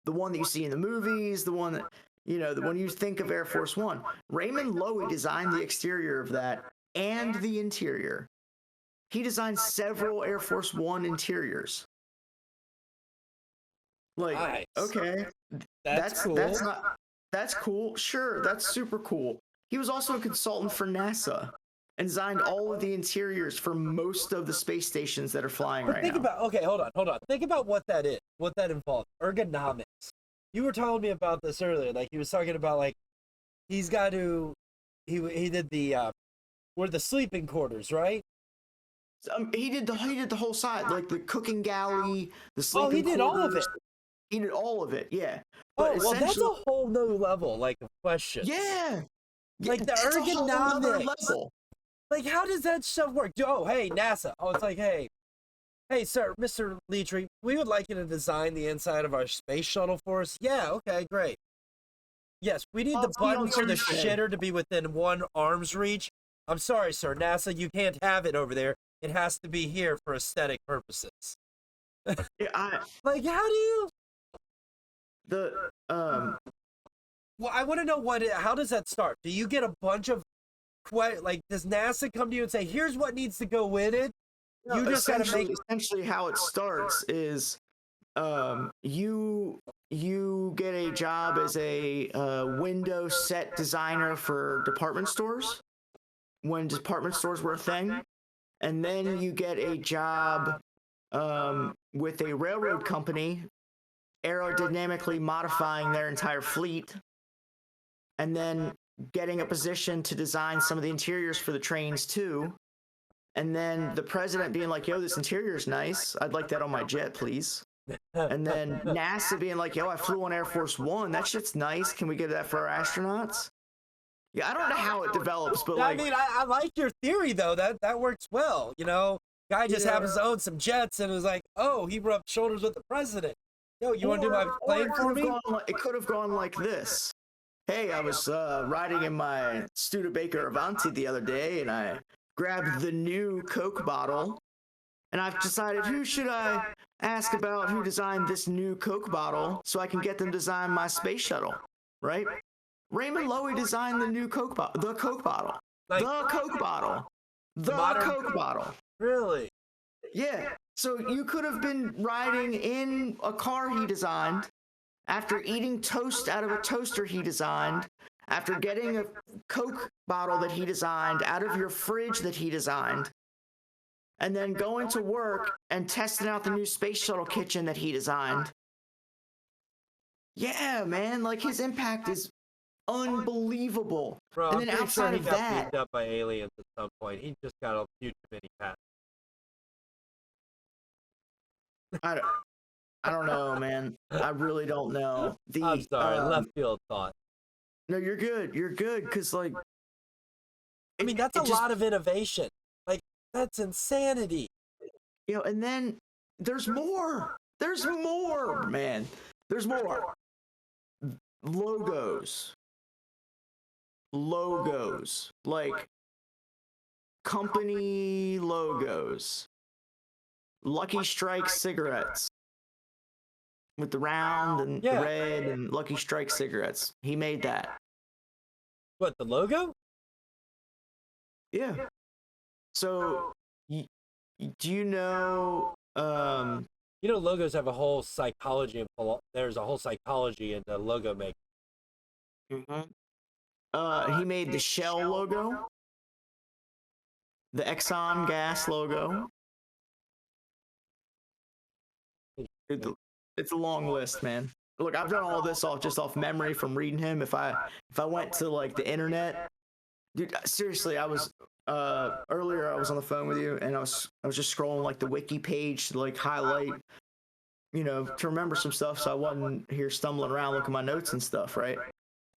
one that you see in the movies, the one that when you think of Air Force One, Raymond Loewy designed the exterior of that and the interior. He designed several Air Force One interiors. Like, nice. Okay, that's cool. That's cool. Sure, that's super cool. He was also a consultant for NASA and designed all of the interiors for most of the space stations that are flying right now. Okay, hold on. Think about what that is, what that involves. Ergonomics. You were telling me about this earlier. Like, he was talking about, like, he's got to, he did the, where the sleeping quarters, right? He did the whole side, like the cooking galley, the sleeping Oh, he did all of it. quarters. He did all of it, yeah. Oh, But well, that's essentially, a whole new level, like, of questions. yeah, Like, the it's a whole other ergonomics. level. Like, how does that stuff work? Oh, hey, NASA. Oh, it's like, hey, sir, Mr. Litri, we would like you to design the inside of our space shuttle for us. Yeah, okay, great. Yes, we need the button for the shitter to be within one arm's reach. I'm sorry, sir, NASA, you can't have it over there. It has to be here for aesthetic purposes. Yeah, Like, how do you? um, Well, I want to know how does that start? Do you get a bunch of like, does NASA come to you and say, here's what needs to go in it? no, You just got to make. essentially how it starts is, you get a job as a window set designer for department stores when department stores were a thing, and then you get a job with a railroad company aerodynamically modifying their entire fleet, and then getting a position to design some of the interiors for the trains too, and then the president being like, yo, this interior is nice, I'd like that on my jet, please. And then NASA being like, yo, I flew on Air Force One, that shit's nice, can we get that for our astronauts? Yeah, I don't know how it develops, but like, I mean, I like your theory though. That works well. You know, guy just happens to own some jets and was like, oh, he rubbed shoulders with the president. Yo, you want to do my plane for me? It could have gone like this. Hey, I was riding in my Studebaker Avanti the other day, and I grabbed the new Coke bottle, and I've decided who should I ask about who designed this new Coke bottle so I can get them to design my space shuttle, right? Raymond Loewy designed the new Coke bottle, the Coke bottle, Like, the Coke bottle, the Coke bottle. Really? Yeah. So you could have been riding in a car he designed, after eating toast out of a toaster he designed, after getting a Coke bottle that he designed out of your fridge that he designed, and then going to work and testing out the new space shuttle kitchen that he designed. Yeah, man, like his impact is unbelievable. Bro, And I'm then pretty sure outside he of got that, beamed up by aliens at some point. He just got a few too many pats. I don't know, man. I really don't know. I'm sorry, left field thought. No, you're good. You're good, because like, I mean, that's a lot of innovation. Like, that's insanity. You know, and then there's more. There's more, man. There's more. Logos. Like company logos. Lucky Strike cigarettes. With the round and the red and Lucky Strike cigarettes. He made that. What, the logo? Yeah. So, do you know? You know, logos have a whole psychology, and there's a whole psychology into logo making. He made the Shell logo, the Exxon gas logo. It's a long list, man. Look, I've done all this off memory from reading him. If I went to like the internet, dude, seriously, I was earlier I was on the phone with you, and I was just scrolling like the wiki page to like highlight, you know, to remember some stuff, so I wasn't here stumbling around looking at my notes and stuff, right?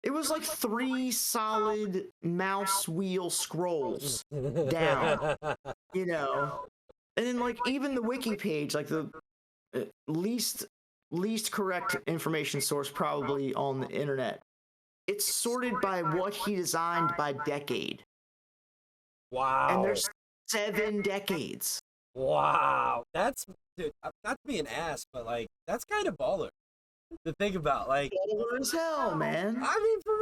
It was like 3 solid mouse wheel scrolls down, you know, and then like even the wiki page, like the least correct information source probably on the internet. It's sorted by what he designed by decade. Wow. And there's 7 decades. Wow. That's, dude, not to be an ass, but like, that's kind of baller to think about. Like, Baller as hell, man. I mean, for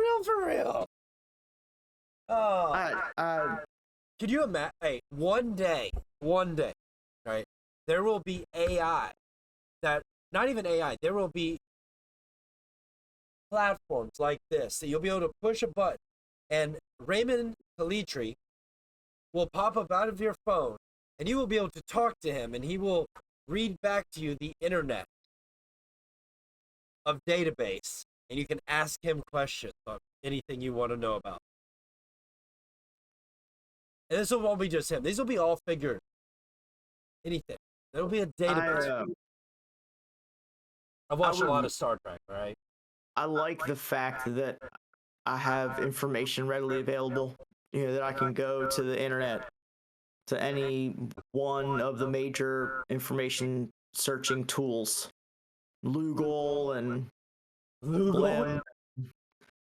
real. Oh. Could you imagine? Hey, one day, right? There will be AI that, not even AI, there will be platforms like this that you'll be able to push a button and Raymond Calitri will pop up out of your phone and you will be able to talk to him and he will read back to you the internet of database and you can ask him questions on anything you want to know about. And this will all be just him. These will be all figured. anything. There'll be a database. I've watched a lot of Star Trek, right? I like the fact that I have information readily available. That I can go to the internet, to any one of the major information searching tools, Google and Blim,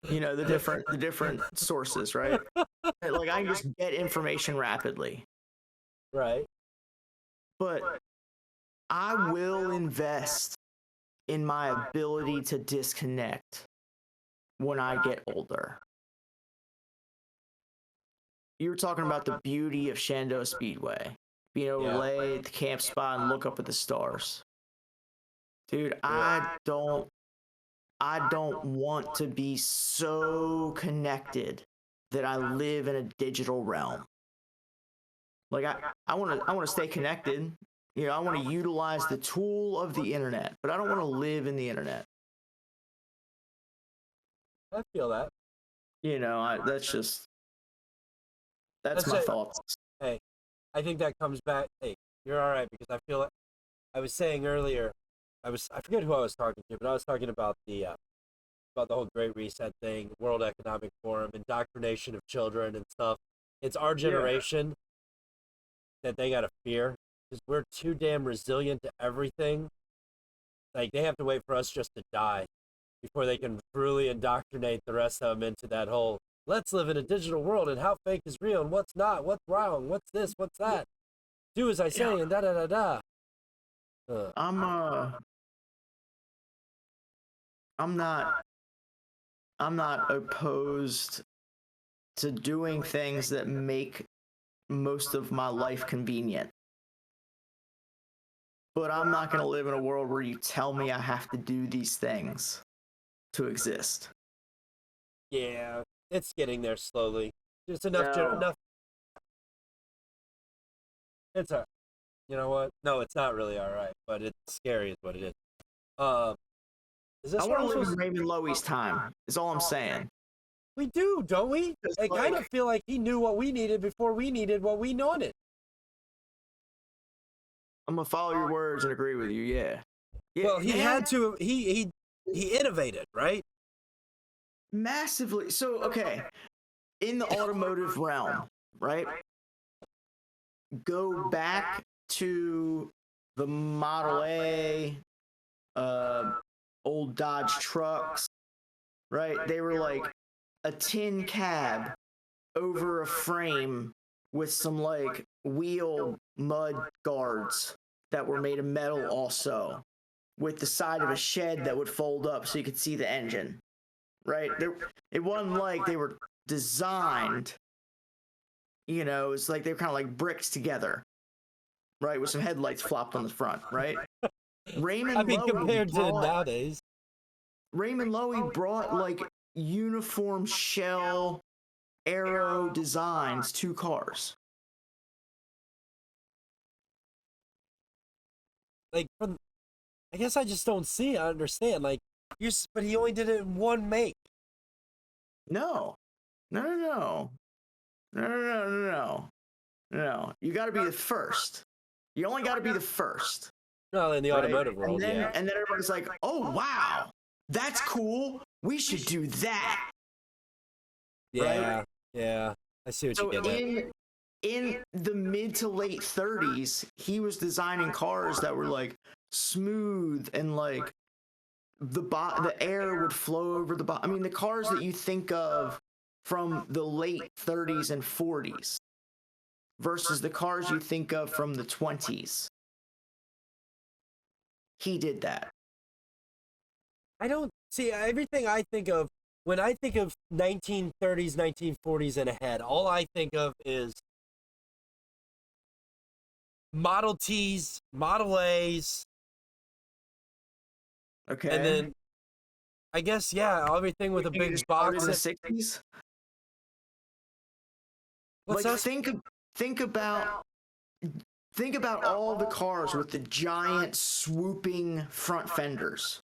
the different sources, right? Like I can just get information rapidly. Right. But I will invest in my ability to disconnect when I get older. You were talking about the beauty of Shenandoah Speedway, being able to lay at the camp spot and look up at the stars. Dude, I don't want to be so connected that I live in a digital realm. Like I want to stay connected. I want to utilize the tool of the internet, but I don't want to live in the internet. I feel that. That's my thoughts. Hey, I think that comes back. Hey, you're all right, because I feel like I was saying earlier, I forget who I was talking to, but I was talking about the whole Great Reset thing, World Economic Forum, indoctrination of children and stuff. It's our generation that they gotta fear, because we're too damn resilient to everything. Like, they have to wait for us just to die before they can truly indoctrinate the rest of them into that whole, let's live in a digital world, and how fake is real, and what's not, what's wrong, what's this, what's that. Do as I say, and da-da-da-da. I'm not opposed to doing things that make most of my life convenient. But I'm not going to live in a world where you tell me I have to do these things to exist. Yeah, it's getting there slowly. Just enough. It's all right. You know what? No, it's not really all right, but it's scary is what it is. Is this I want to live in Raymond Lowewy's time, is all I'm saying. We do, don't we? I kind of feel like he knew what we needed before we needed what we wanted. I'm going to follow your words and agree with you, yeah. Well, he had to, he innovated, right? Massively. So, okay, in the automotive realm, right? Go back to the Model A, old Dodge trucks, right? They were like a tin cab over a frame with some like wheel mud guards that were made of metal also, with the side of a shed that would fold up so you could see the engine, right? It wasn't like they were designed, it's like they were kind of like bricks together, right? With some headlights flopped on the front, right? Compared to nowadays. Raymond Loewy brought like uniform shell aero designs to cars. Like, I guess I just don't see it. I understand. Like, but he only did it in one make. No. You got to be the first. You only got to be the first. No, in the automotive world, and then everybody's like, "Oh wow, that's cool. We should do that." Yeah, right? Yeah. I see what you get. In the mid to late 30s, he was designing cars that were like smooth and like the air would flow over the bottom. I mean, the cars that you think of from the late 30s and 40s versus the cars you think of from the 20s. He did that. I don't see everything I think of when I think of 1930s, 1940s and ahead. All I think of is Model Ts, Model As. Okay. And then I guess everything with a big box in the 60s. What's like that? think about all the cars with the giant swooping front fenders.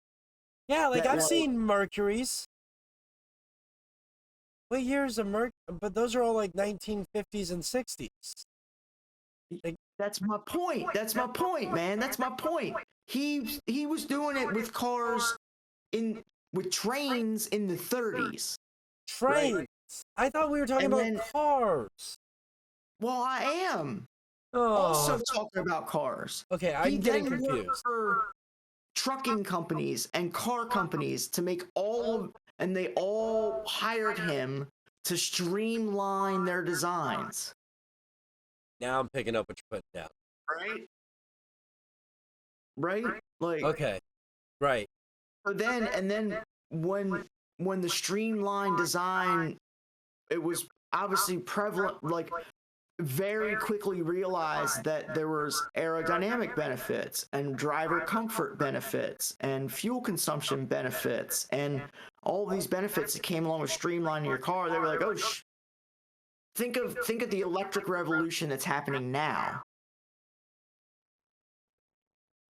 Yeah, like I've seen Mercuries. What years of Mercury? But those are all like 1950s and 60s. Like, That's my point. That's my point, man. That's my point. He was doing it with cars with trains in the 30s. Trains. Right? I thought we were talking And about then, cars. well, I am Oh. also talking about cars. Okay, He I'm getting then worked confused. for trucking companies and car companies to make and they all hired him to streamline their designs. Now I'm picking up what you're putting down. Right? Right? Like, Okay. Right. so then when the streamlined design, it was obviously prevalent, like very quickly realized that there was aerodynamic benefits and driver comfort benefits and fuel consumption benefits and all these benefits that came along with streamlining your car. They were like, oh, think of the electric revolution that's happening now,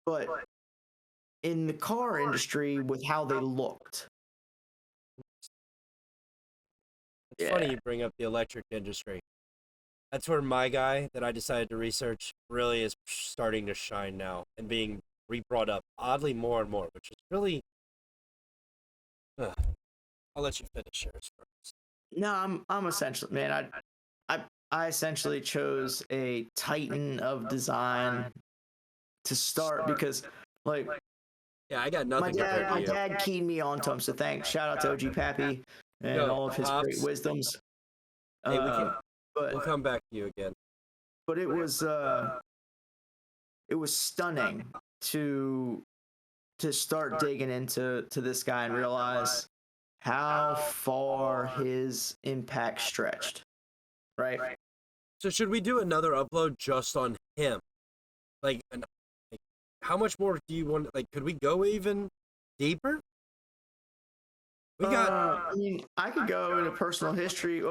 but in the car industry with how they looked. It's funny you bring up the electric industry. That's where my guy that I decided to research really is starting to shine now and being re-brought up oddly more and more, which is really. I'll let you finish yours first. No, I'm essentially, man. I essentially chose a titan of design to start because, like, yeah, I got nothing compared to my you. dad keyed me onto him. So thanks, shout out to OG Pappy and all of his great wisdoms. Hey, we'll come back to you again. But it was stunning to start digging into this guy and realize how far his impact stretched. Right. So should we do another upload just on him? Like, how much more do you want? Like, could we go even deeper? We got. I mean, I could go into personal history.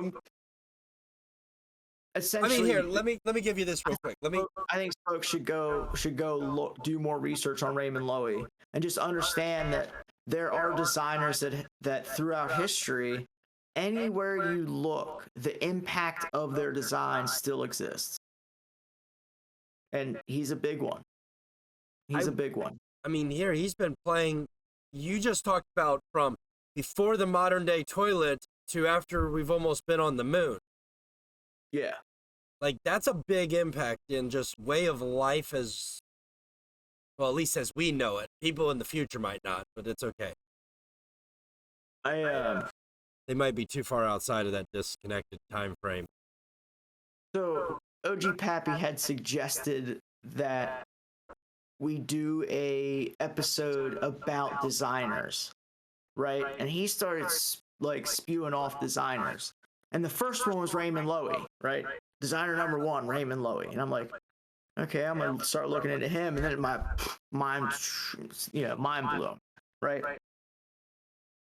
Essentially, I mean, here, let me give you this real quick. I think folks should go do more research on Raymond Loewy and just understand that there are designers that throughout history, anywhere you look, the impact of their design still exists, and he's a big one. He's a big one. I mean, here he's been playing. You just talked about from before the modern day toilet to after we've almost been on the moon. Yeah. Like, that's a big impact in just way of life as, well, at least as we know it. People in the future might not, but it's okay. They might be too far outside of that disconnected time frame. So OG Pappy had suggested that we do a episode about designers, right? And he started like spewing off designers. And the first one was Raymond Lowry, right? Designer number 1, Raymond Lowry. And I'm like, okay, I'm gonna start looking into him. And then my mind blew him, right?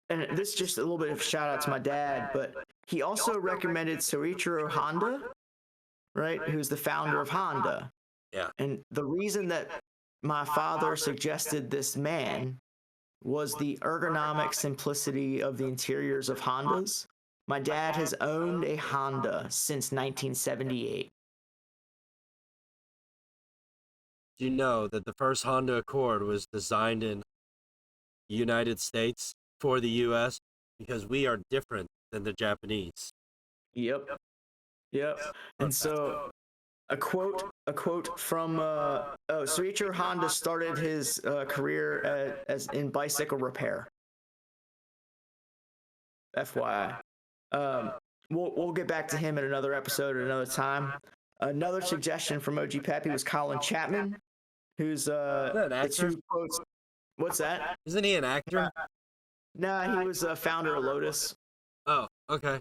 And this is just a little bit of a shout out to my dad, but he also recommended Soichiro Honda, right? Who's the founder of Honda. Yeah. And the reason that my father suggested this man was the ergonomic simplicity of the interiors of Hondas. My dad has owned a Honda since 1978. Do you know that the first Honda Accord was designed in the United States for the U.S. because we are different than the Japanese? Yep. And so a quote from Soichiro Honda started his career as in bicycle repair. FYI. We'll get back to him in another episode at another time. Another suggestion from OG Pappy was Colin Chapman, who's an actor? the 2 quotes. What's that? Isn't he an actor? Nah, he was a founder of Lotus. Oh, okay.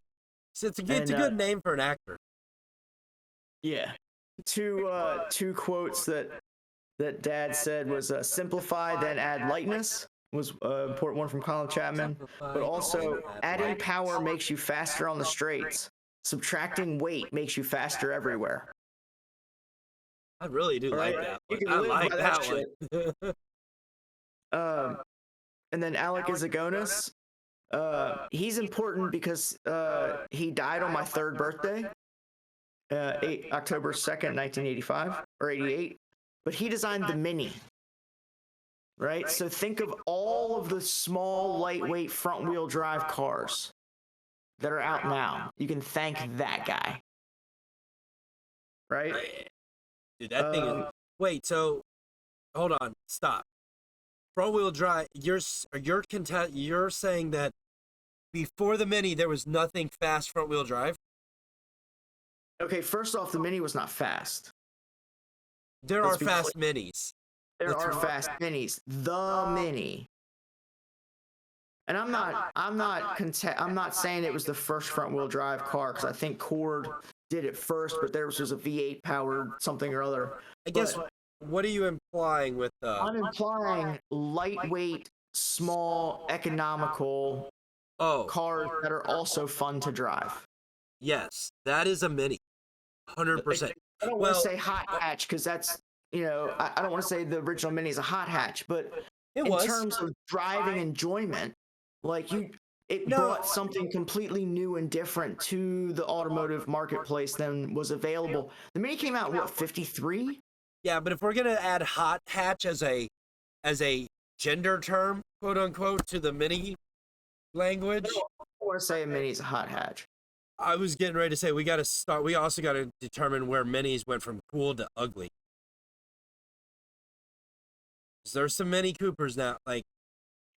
So it's a good name for an actor. Yeah. 2 quotes that Dad said was simplify, then add lightness. Was an important one from Colin Chapman, but also adding power makes you faster on the straights. Subtracting weight makes you faster everywhere. I really do like that one. You can live by that shit. And then Alec Izagonis, he's important because he died on my 3rd birthday, October 2nd, 1985, or 88, but he designed the Mini. Right? So think of all of the small, lightweight front-wheel drive cars that are out now. You can thank that guy. Right? Dude, that thing is... Wait, so... Hold on. Stop. Front-wheel drive, you're saying that before the Mini, there was nothing fast front-wheel drive? Okay, first off, the Mini was not fast. There are fast Minis. There are fast Minis. The Mini. And I'm not saying it was the first front-wheel drive car, because I think Cord did it first, but theirs was a V8 powered something or other. I guess, what are you implying with I'm implying lightweight, small, economical cars that are also fun to drive. Yes, that is a Mini. 100%. I don't want to say hot hatch, because that's, I don't want to say the original Mini is a hot hatch, but in terms of driving enjoyment, it brought something completely new and different to the automotive marketplace than was available. The Mini came out, what, 53? Yeah, but if we're gonna add hot hatch as a gender term, quote unquote, to the Mini language, I don't want to say a Mini is a hot hatch. I was getting ready to say we also got to determine where Minis went from cool to ugly. There's some Mini Coopers now, like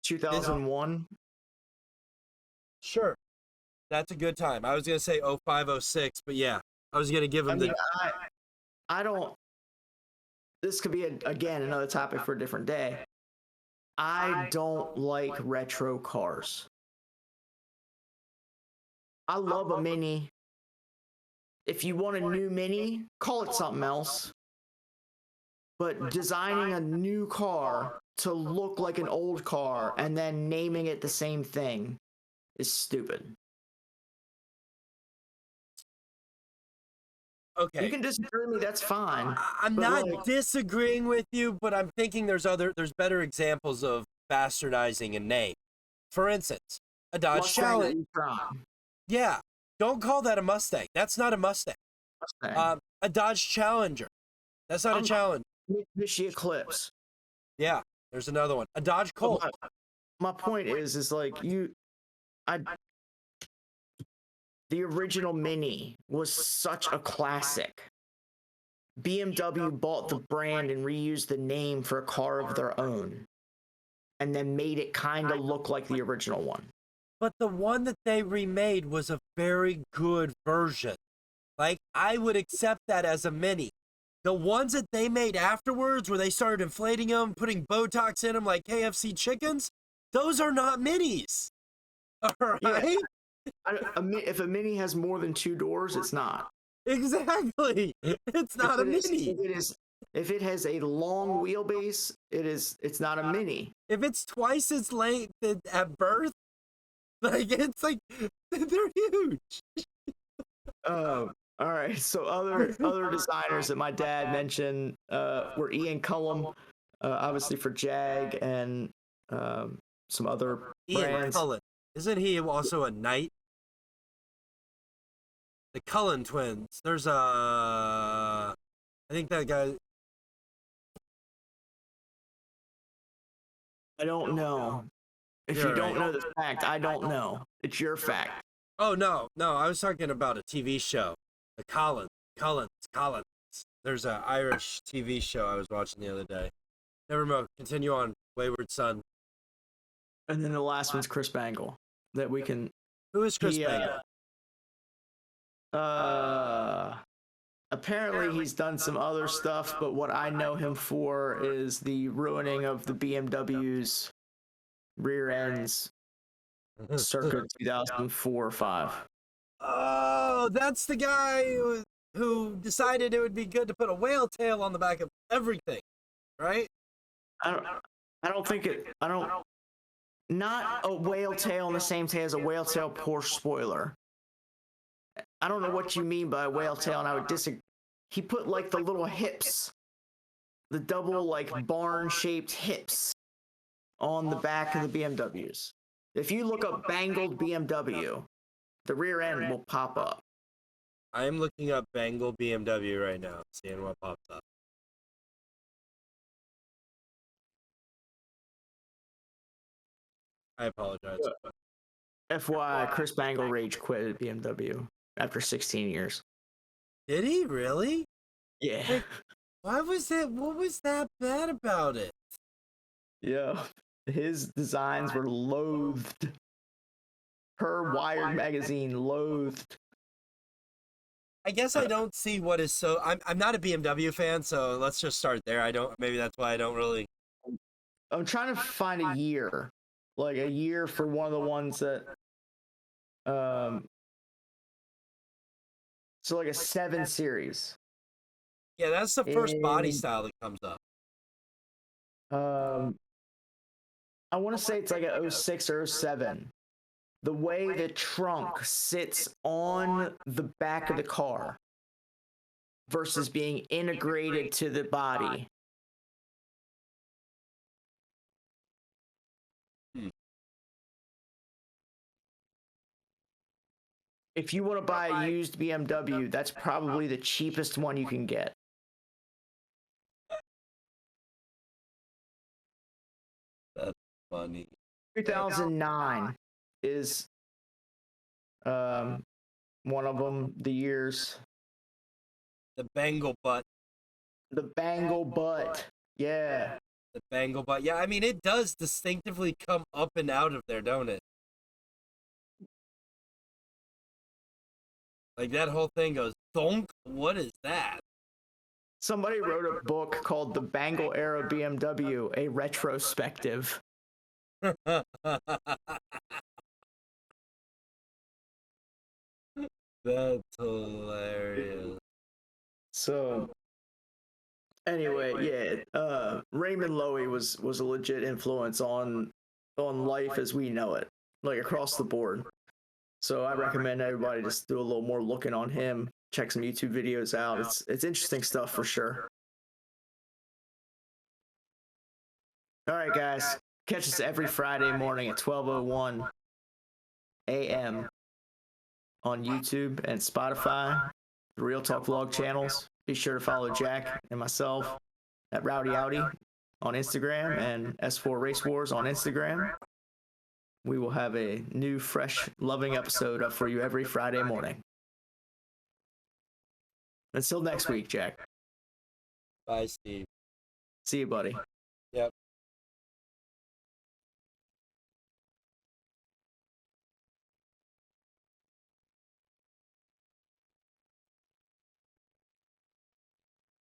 2001. Sure, that's a good time. I was gonna say 05, 06, but yeah, I was gonna give him I don't. This could be again another topic for a different day. I don't like retro cars. I love a Mini. If you want a new Mini, call it something else. But designing a new car to look like an old car and then naming it the same thing is stupid. Okay. You can disagree with me, that's fine. I'm not disagreeing with you, but I'm thinking there's better examples of bastardizing a name. For instance, a Dodge Challenger. Yeah, don't call that a Mustang. That's not a Mustang. A Dodge Challenger. That's not a Challenger. Mitsubishi Eclipse. Yeah, there's another one. A Dodge Colt. My point is the original Mini was such a classic. BMW bought the brand and reused the name for a car of their own, and then made it kind of look like the original one. But the one that they remade was a very good version. Like, I would accept that as a Mini. The ones that they made afterwards, where they started inflating them, putting Botox in them like KFC chickens, those are not Minis. All right? Yeah. If a Mini has more than 2 doors, it's not. Exactly. It's not a Mini. If it has a long wheelbase, it's not a Mini. If it's twice its length at birth, it's like, they're huge. All right, so other designers that my dad mentioned were Ian Cullum, obviously for Jag, and some other brands. Ian Cullen. Isn't he also a knight? The Cullen twins. There's I think that guy... I don't know. If you don't know the fact, I don't know. It's your fact. Oh, no. I was talking about a TV show. The Collins. There's an Irish TV show I was watching the other day. Never mind. Continue on, Wayward Son. And then the last one's Chris Bangle. That we can... Who is Chris Bangle? Apparently he's done some other stuff, but what I know him for is the ruining of the BMW's rear ends circa 2004 or 5. Oh, that's the guy who decided it would be good to put a whale tail on the back of everything, right? Not a whale tail in the same tail as a whale tail Porsche spoiler. I don't know what you mean by whale tail, and I would disagree. He put like the little hips, the double like barn-shaped hips on the back of the BMWs. If you look up Bangled BMW, the rear end will pop up. I am looking up Bangle BMW right now, seeing what pops up. I apologize. FYI, Chris Bangle rage quit at BMW after 16 years. Did he really? Yeah. Like, why was that? What was that bad about it? Yeah. His designs were loathed. Per Wired magazine loathed. I guess I don't see what is so. I'm not a BMW fan, so let's just start there. I don't. Maybe that's why I don't really. I'm trying to find a year. Like a year for one of the ones that so like a 7 series. Yeah, that's the first body And style that comes up. I want to say it's like a 06 or 07. The way the trunk sits on the back of the car versus being integrated to the body. If you want to buy a used BMW, that's probably the cheapest one you can get. That's funny. 2009 is one of them. The years. The Bengal butt. The Bangle butt. Yeah. The Bengal butt. Yeah, I mean it does distinctively come up and out of there, don't it? Like that whole thing goes donk. What is that? Somebody wrote a book called The Bangle Era BMW, a retrospective. That's hilarious. So anyway, yeah, Raymond Loewy was a legit influence on life as we know it, like across the board. So I recommend everybody just do a little more looking on him. Check some YouTube videos out. It's interesting stuff for sure. All right, guys, catch us every Friday morning at 12:01 a.m. on YouTube and Spotify, the Real Talk Vlog channels. Be sure to follow Jack and myself at Rowdy Audi on Instagram and S4 Race Wars on Instagram. We will have a new, fresh, loving episode up for you every Friday morning. Until next week, Jack. Bye, Steve. See you, buddy. Yep.